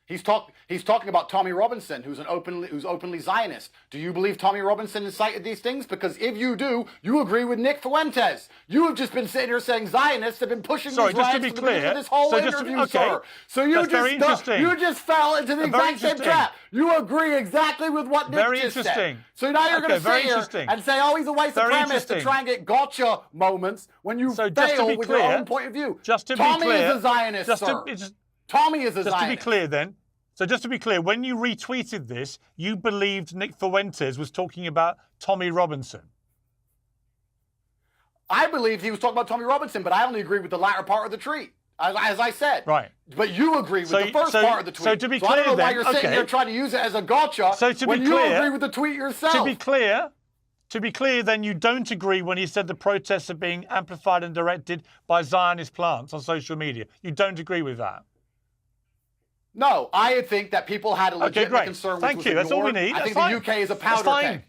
B: He's talking about Tommy Robinson, who's openly Zionist. Do you believe Tommy Robinson incited these things? Because if you do, you agree with Nick Fuentes. You have just been sitting here saying Zionists have been pushing these riots for the beginning of this whole interview, sir. So you just fell into the exact same trap. You agree exactly with what Nick just said. So now you're going to sit here and say, oh, he's a white supremacist to try and get gotcha moments when you fail with your own point of view.
A: Just to be clear,
B: Tommy is a Zionist, sir. Tommy is a
A: Just
B: Zionist.
A: to be clear then, so just to be clear, when you retweeted this, you believed Nick Fuentes was talking about Tommy Robinson.
B: I believed he was talking about Tommy Robinson, but I only agree with the latter part of the tweet, as I said.
A: Right.
B: But you agree with the first part of the tweet.
A: So to be
B: I
A: clear
B: don't know why
A: then,
B: you're sitting here trying to use it as a gotcha when you agree with the tweet yourself.
A: To be clear, then you don't agree when he said the protests are being amplified and directed by Zionist plants on social media. You don't agree with that?
B: No, I think that people had a legitimate concern.
A: Thank you. That's all we need.
B: I think the UK is a powder keg.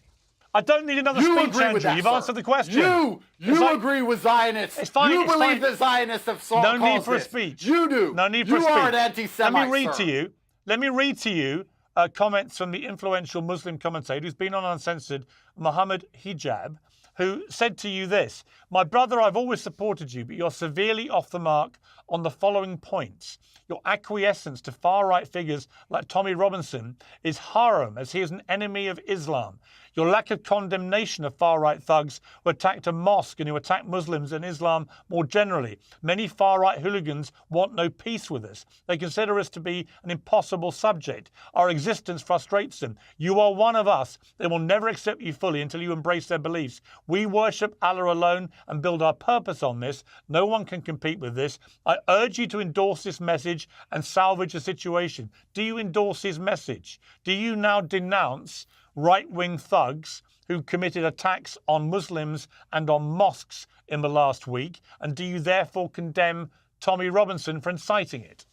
A: I don't need another speech, Andrew. You've answered the question.
B: You agree with Zionists.
A: It's fine.
B: You believe that Zionists have solved
A: No need for a speech.
B: You do.
A: No need for a speech.
B: You are an anti-Semite,
A: Let me read to you comments from the influential Muslim commentator who's been on Uncensored, Muhammad Hijab, who said to you this: "My brother, I've always supported you, but you're severely off the mark on the following points. Your acquiescence to far-right figures like Tommy Robinson is haram, as he is an enemy of Islam. Your lack of condemnation of far-right thugs who attacked a mosque and who attack Muslims and Islam more generally. Many far-right hooligans want no peace with us. They consider us to be an impossible subject. Our existence frustrates them. You are one of us. They will never accept you fully until you embrace their beliefs. We worship Allah alone and build our purpose on this. No one can compete with this. I urge you to endorse this message and salvage the situation." Do you endorse his message? Do you now denounce right-wing thugs who committed attacks on Muslims and on mosques in the last week? And do you therefore condemn Tommy Robinson for inciting it?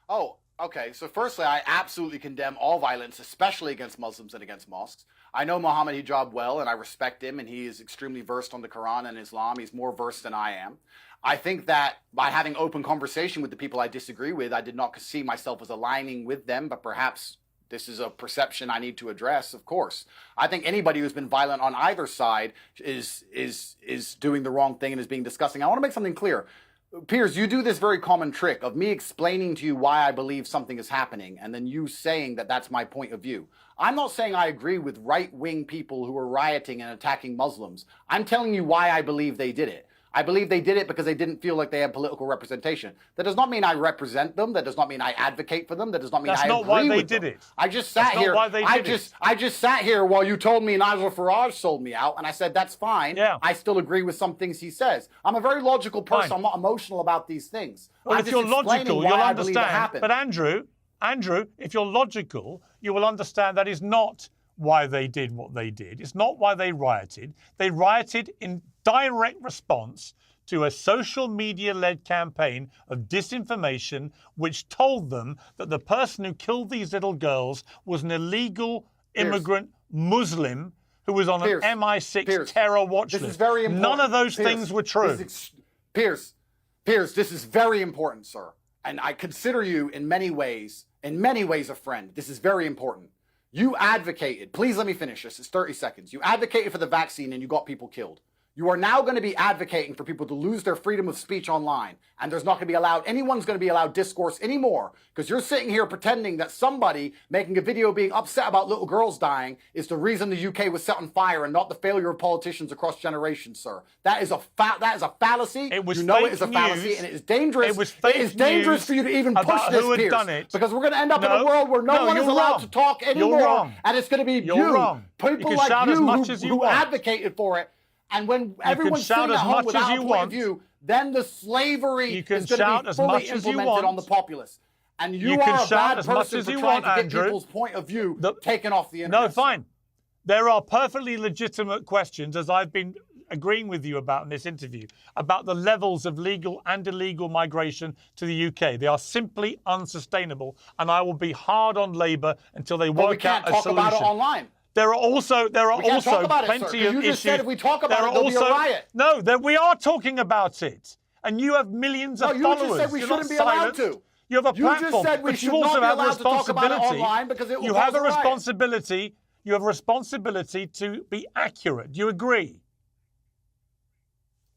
B: Oh, okay. So firstly, I absolutely condemn all violence, especially against Muslims and against mosques. I know Muhammad Hijab well, and I respect him, and he is extremely versed on the Quran and Islam. He's more versed than I am. I think that by having open conversation with the people I disagree with, I did not see myself as aligning with them, but perhaps this is a perception I need to address, of course. I think anybody who's been violent on either side is doing the wrong thing and is being disgusting. I want to make something clear. Piers, you do this very common trick of me explaining to you why I believe something is happening and then you saying that that's my point of view. I'm not saying I agree with right-wing people who are rioting and attacking Muslims. I'm telling you why I believe they did it. I believe they did it because they didn't feel like they had political representation. That does not mean I represent them. That does not mean I advocate for them. That does not mean I agree with them.
A: That's not why they did it.
B: I just sat here. I just sat here while you told me Nigel Farage sold me out, and I said that's fine.
A: Yeah.
B: I still agree with some things he says. I'm a very logical person.
A: Fine.
B: I'm not emotional about these things.
A: Well,
B: I'm
A: if you're logical, you'll understand. But
B: Andrew,
A: if you're logical, you will understand that is not why they did what they did. It's not why they rioted. They rioted in direct response to a social media-led campaign of disinformation which told them that the person who killed these little girls was an illegal immigrant Muslim who was on an MI6 terror watch list.
B: This is very important.
A: None of those things were true.
B: Piers, this is very important, sir. And I consider you in many ways a friend. This is very important. You advocated, please let me finish this, it's 30 seconds. You advocated for the vaccine and you got people killed. You are now going to be advocating for people to lose their freedom of speech online. And there's not going to be anyone's going to be allowed discourse anymore. Because you're sitting here pretending that somebody making a video being upset about little girls dying is the reason the UK was set on fire and not the failure of politicians across generations, sir. That is a fallacy.
A: It was
B: it is a fallacy and it is dangerous.
A: It is dangerous
B: for you to even push this, Piers. Because we're going to end up in a world where no one is allowed to talk anymore.
A: You're wrong.
B: And it's going to be people like you who advocated for it. And when everyone's sitting at home without a point of view, then the slavery is going to be fully implemented on the populace. And you are a bad person for trying to get people's point of view taken off the internet.
A: No, fine. There are perfectly legitimate questions, as I've been agreeing with you about in this interview, about the levels of legal and illegal migration to the UK. They are simply unsustainable, and I will be hard on Labour until they work out a solution.
B: We can't talk about it online.
A: There are also plenty of issues. You just
B: said if we talk about it, there'll be a riot.
A: No, we are talking about it. And you have millions of followers.
B: You just said we shouldn't be allowed to.
A: You have a platform.
B: You just said we should not be allowed to talk about it online because it will cause a riot.
A: You have a responsibility to be accurate. Do you agree?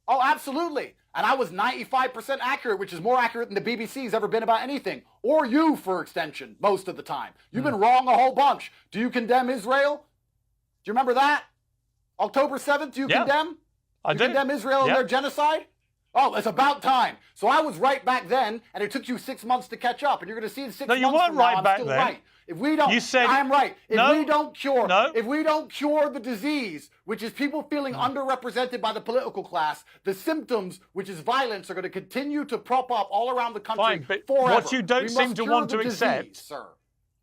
B: Oh, absolutely. And I was 95% accurate, which is more accurate than the BBC's ever been about anything. Or you, for extension, most of the time. You've been wrong a whole bunch. Do you condemn Israel? Do you remember that? October 7th, do you condemn?
A: I do.
B: Condemn Israel and their genocide? Oh, it's about time. So I was right back then, and it took you 6 months to catch up, and you're going to see in 6 months
A: you weren't
B: from
A: right
B: now,
A: back
B: I'm still
A: then.
B: right. If we don't,
A: You said
B: I'm right. If
A: no,
B: we don't cure,
A: no.
B: if we don't cure the disease, which is people feeling underrepresented by the political class, the symptoms, which is violence, are going to continue to prop up all around the country
A: Fine, but
B: forever.
A: what you don't
B: We
A: seem
B: must
A: to
B: cure
A: want
B: the
A: to accept,
B: disease, sir.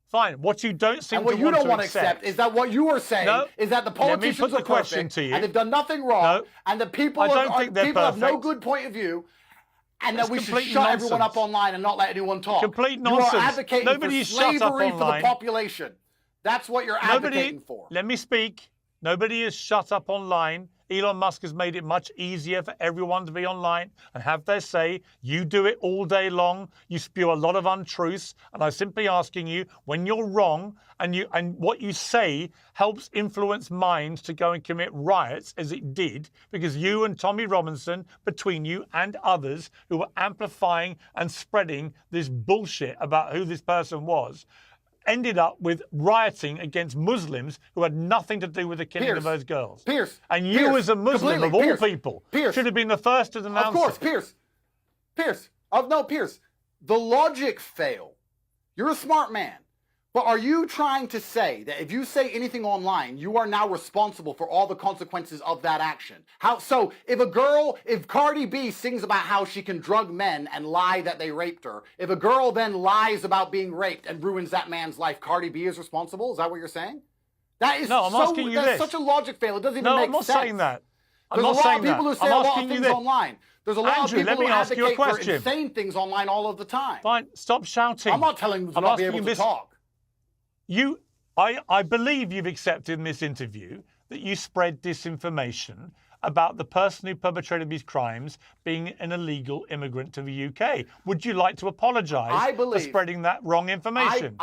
A: Fine. What you don't seem
B: And what
A: to
B: you
A: want
B: don't
A: to
B: want to accept is that what you are saying is that the
A: Let me
B: politicians
A: put the
B: are
A: question
B: perfect
A: to you.
B: and they've done nothing wrong,
A: No,
B: and the people
A: I don't think they're
B: people have no
A: perfect.
B: good point of view, and
A: That's
B: that we should
A: complete
B: shut everyone
A: nonsense.
B: up online and not let anyone talk.
A: Complete
B: You
A: nonsense.
B: are advocating
A: Nobody
B: for
A: is shut up
B: slavery for the
A: online.
B: population. That's what you're advocating for.
A: Let me speak. Nobody is shut up online. Elon Musk has made it much easier for everyone to be online and have their say. You do it all day long. You spew a lot of untruths. And I'm simply asking you, when you're wrong and what you say helps influence minds to go and commit riots, as it did, because you and Tommy Robinson, between you and others who were amplifying and spreading this bullshit about who this person was, ended up with rioting against Muslims who had nothing to do with the killing of those girls.
B: Pierce.
A: And you,
B: Pierce,
A: as a Muslim of all people, should have been the first to denounce
B: Of course,
A: it.
B: Pierce. Pierce. The logic failed. You're a smart man. But are you trying to say that if you say anything online, you are now responsible for all the consequences of that action? So if Cardi B sings about how she can drug men and lie that they raped her, if a girl then lies about being raped and ruins that man's life, Cardi B is responsible? Is that what you're saying? That is
A: No, I'm asking you
B: that's
A: this.
B: such a logic fail. It doesn't even
A: No,
B: make
A: I'm not
B: sense.
A: saying that.
B: There's a lot of people who say a lot of things online. There's a lot
A: Andrew,
B: of
A: let
B: people
A: me
B: who
A: ask you a
B: advocate for
A: question.
B: insane things online all of the time.
A: Fine, stop shouting.
B: I'm not telling them to not be able to talk.
A: I believe you've accepted in this interview that you spread disinformation about the person who perpetrated these crimes being an illegal immigrant to the UK. Would you like to apologise for spreading that wrong information?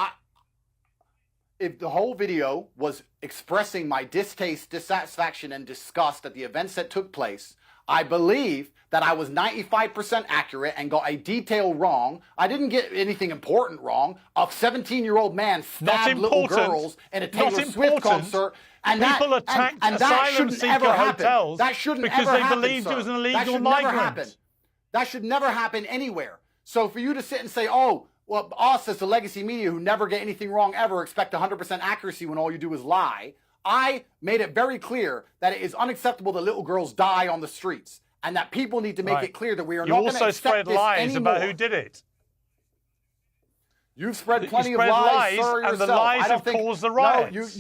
B: If the whole video was expressing my distaste, dissatisfaction, and disgust at the events that took place, I believe that I was 95% accurate and got a detail wrong. I didn't get anything important wrong. A 17-year-old man stabbed little girls in a Taylor Swift concert. And
A: people attacked asylum seeker hotels
B: that shouldn't
A: because
B: ever
A: they
B: happen,
A: believed
B: sir.
A: it was an
B: That
A: illegal
B: should never
A: migrant.
B: happen. That should never happen anywhere. So for you to sit and say, oh, well, us as the legacy media who never get anything wrong ever expect 100% accuracy when all you do is lie. I made it very clear that it is unacceptable that little girls die on the streets, and that people need to make it clear that we are not going to accept this anymore.
A: You also spread lies about who did it.
B: You've spread plenty of lies, sir,
A: and
B: yourself.
A: the lies have caused the riots.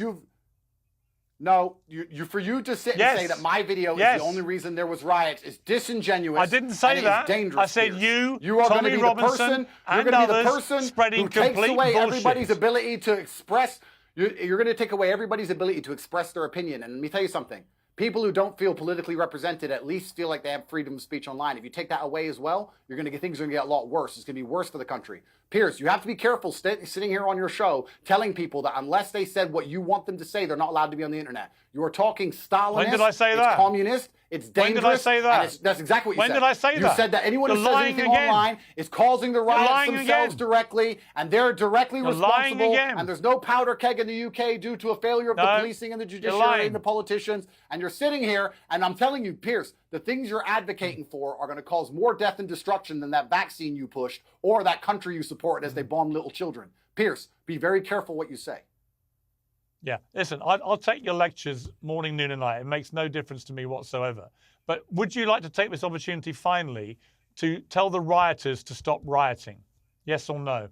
B: For you to sit and say that my video is the only reason there was riots is disingenuous.
A: I didn't say that.
B: It's dangerous.
A: I said
B: you
A: Tommy
B: are going to be the
A: Robinson,
B: person. You're going to be the person
A: spreading
B: who takes
A: complete
B: away
A: bullshit.
B: everybody's ability to express. You're going to take away everybody's ability to express their opinion. And let me tell you something. People who don't feel politically represented at least feel like they have freedom of speech online. If you take that away as well, things are going to get a lot worse. It's going to be worse for the country. Piers, you have to be careful sitting here on your show telling people that unless they said what you want them to say, they're not allowed to be on the internet. You are talking Stalinist.
A: When did I say that?
B: It's communist. It's dangerous.
A: When did I say that?
B: And that's exactly what you said.
A: When did I say that?
B: You said that anyone who says anything online is causing the riots themselves directly, and they're directly responsible. And there's no powder keg in the UK due to a failure of the policing and the judiciary and the politicians. And you're sitting here, and I'm telling you, Piers, the things you're advocating for are going to cause more death and destruction than that vaccine you pushed or that country you support as they bomb little children. Piers, be very careful what you say.
A: Yeah, listen, I'll take your lectures morning, noon, and night. It makes no difference to me whatsoever. But would you like to take this opportunity finally to tell the rioters to stop rioting? Yes or no?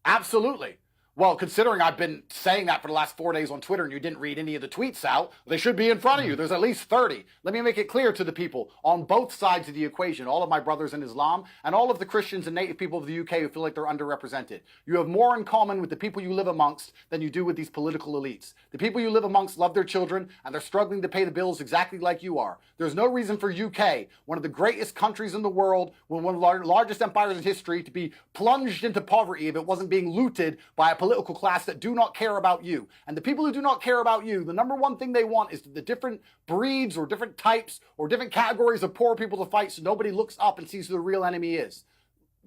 B: Absolutely. Well, considering I've been saying that for the last 4 days on Twitter and you didn't read any of the tweets out, they should be in front of you. There's at least 30. Let me make it clear to the people on both sides of the equation, all of my brothers in Islam and all of the Christians and native people of the UK who feel like they're underrepresented. You have more in common with the people you live amongst than you do with these political elites. The people you live amongst love their children and they're struggling to pay the bills exactly like you are. There's no reason for UK, one of the greatest countries in the world, one of the largest empires in history, to be plunged into poverty if it wasn't being looted by a political class that do not care about you. And the people who do not care about you, the number one thing they want is the different breeds or different types or different categories of poor people to fight so nobody looks up and sees who the real enemy is.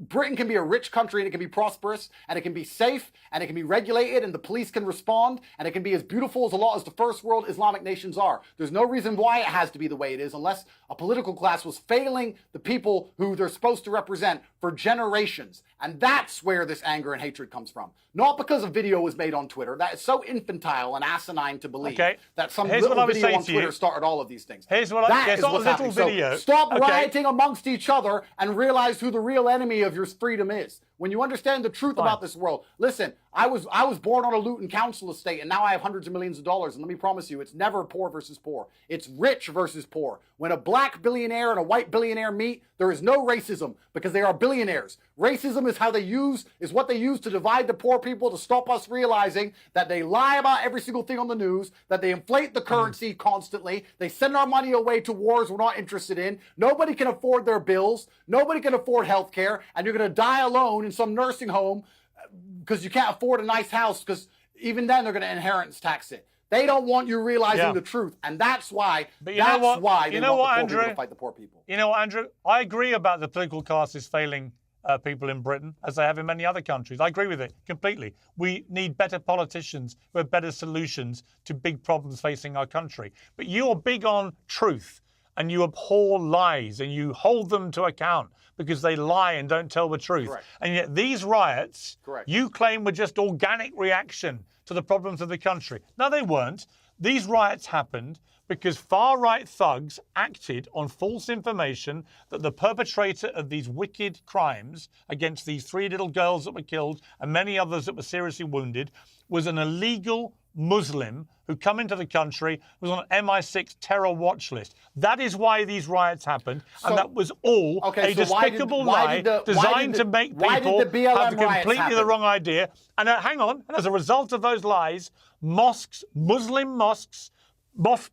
B: Britain can be a rich country and it can be prosperous and it can be safe and it can be regulated and the police can respond and it can be as beautiful as a lot as the first world Islamic nations are. There's no reason why it has to be the way it is unless a political class was failing the people who they're supposed to represent for generations. And that's where this anger and hatred comes from. Not because a video was made on Twitter. That is so infantile and asinine to believe that some little video on Twitter started all of these things.
A: Here's what I
B: That is what's happening. So stop rioting amongst each other and realize who the real enemy of your freedom is. When you understand the truth about this world, listen, I was born on a Luton council estate and now I have hundreds of millions of dollars. And let me promise you, it's never poor versus poor. It's rich versus poor. When a black billionaire and a white billionaire meet, there is no racism because they are billionaires. Racism is what they use to divide the poor people, to stop us realizing that they lie about every single thing on the news, that they inflate the currency constantly, they send our money away to wars we're not interested in, nobody can afford their bills, nobody can afford health care, and you're going to die alone in some nursing home because you can't afford a nice house, because even then they're going to inheritance tax it. They don't want you realizing the truth, and that's why. But they want the poor people to fight the poor people.
A: You know what, Andrew? I agree about the political classes failing people in Britain, as they have in many other countries. I agree with it completely. We need better politicians who have better solutions to big problems facing our country. But you're big on truth, and you abhor lies, and you hold them to account because they lie and don't tell the truth.
B: Correct.
A: And yet these riots, you claim, were just organic reaction to the problems of the country. No, they weren't. These riots happened because far-right thugs acted on false information that the perpetrator of these wicked crimes against these 3 little girls that were killed and many others that were seriously wounded was an illegal Muslim who come into the country, was on an MI6 terror watch list. That is why these riots happened, and that was all a despicable lie designed to make people have completely the wrong idea. And hang on, and as a result of those lies, mosques, Muslim mosques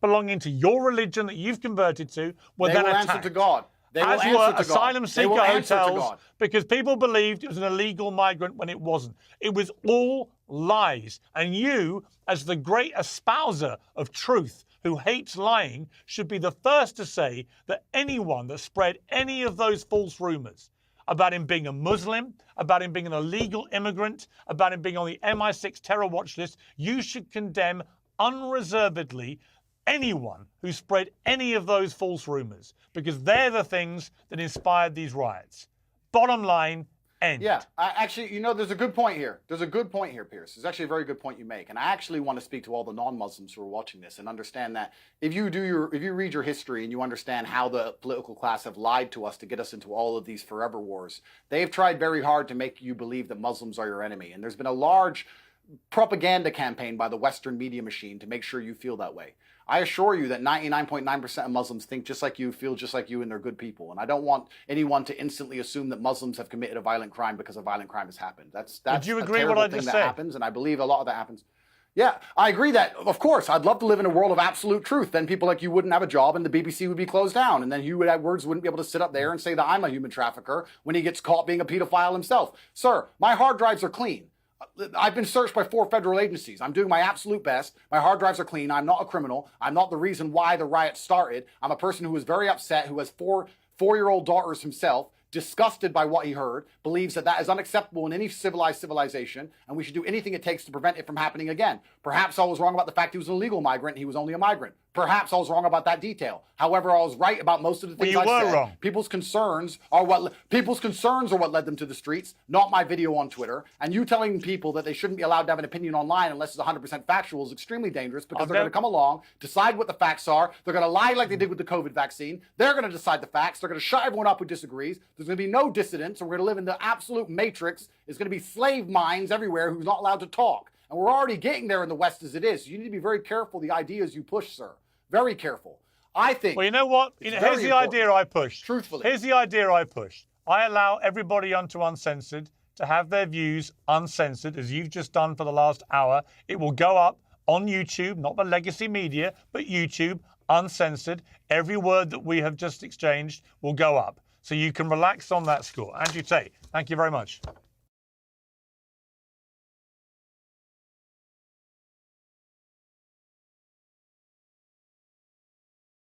A: belonging to your religion that you've converted to, were then attacked.
B: Answer to God. They will
A: as
B: answer
A: were
B: to
A: asylum
B: God.
A: seeker hotels, because people believed it was an illegal migrant when it wasn't. It was all lies. And you, as the great espouser of truth who hates lying, should be the first to say that anyone that spread any of those false rumours about him being a Muslim, about him being an illegal immigrant, about him being on the MI6 terror watch list, you should condemn unreservedly anyone who spread any of those false rumours, because they're the things that inspired these riots. Bottom line, end.
B: Yeah, actually, you know, there's a good point here. There's a good point here, Piers. There's actually a very good point you make. And I actually want to speak to all the non-Muslims who are watching this and understand that if you read your history and you understand how the political class have lied to us to get us into all of these forever wars, they've tried very hard to make you believe that Muslims are your enemy. And there's been a large propaganda campaign by the Western media machine to make sure you feel that way. I assure you that 99.9% of Muslims think just like you, feel just like you, and they're good people. And I don't want anyone to instantly assume that Muslims have committed a violent crime because a violent crime has happened. That's
A: Would you agree
B: a
A: with
B: terrible
A: what I
B: thing
A: just
B: that
A: said?
B: happens, and I believe a lot of that happens. Yeah, I agree that, of course, I'd love to live in a world of absolute truth. Then people like you wouldn't have a job and the BBC would be closed down. And then Hugh Edwards wouldn't be able to sit up there and say that I'm a human trafficker when he gets caught being a pedophile himself. Sir, my hard drives are clean. I've been searched by 4 federal agencies. I'm doing my absolute best. My hard drives are clean. I'm not a criminal. I'm not the reason why the riot started. I'm a person who is very upset, who has 4-year-old daughters himself, disgusted by what he heard, believes that that is unacceptable in any civilized civilization, and we should do anything it takes to prevent it from happening again. Perhaps I was wrong about the fact he was an illegal migrant and he was only a migrant. Perhaps I was wrong about that detail. However, I was right about most of the things I said.
A: Wrong.
B: People's concerns are what led them to the streets, not my video on Twitter. And you telling people that they shouldn't be allowed to have an opinion online unless it's 100% factual is extremely dangerous, because they're going to come along, decide what the facts are. They're going to lie like they did with the COVID vaccine. They're going to decide the facts. They're going to shut everyone up who disagrees. There's going to be no dissidents, and we're going to live in the absolute matrix. It's going to be slave minds everywhere who's not allowed to talk. And we're already getting there in the West as it is. So you need to be very careful the ideas you push, sir. Very careful. I think.
A: Well, you know what? Here's the idea I pushed.
B: Truthfully.
A: Here's the idea I pushed. I allow everybody onto Uncensored to have their views uncensored, as you've just done for the last hour. It will go up on YouTube, not the legacy media, but YouTube, uncensored. Every word that we have just exchanged will go up. So you can relax on that score. Andrew Tate, thank you very much.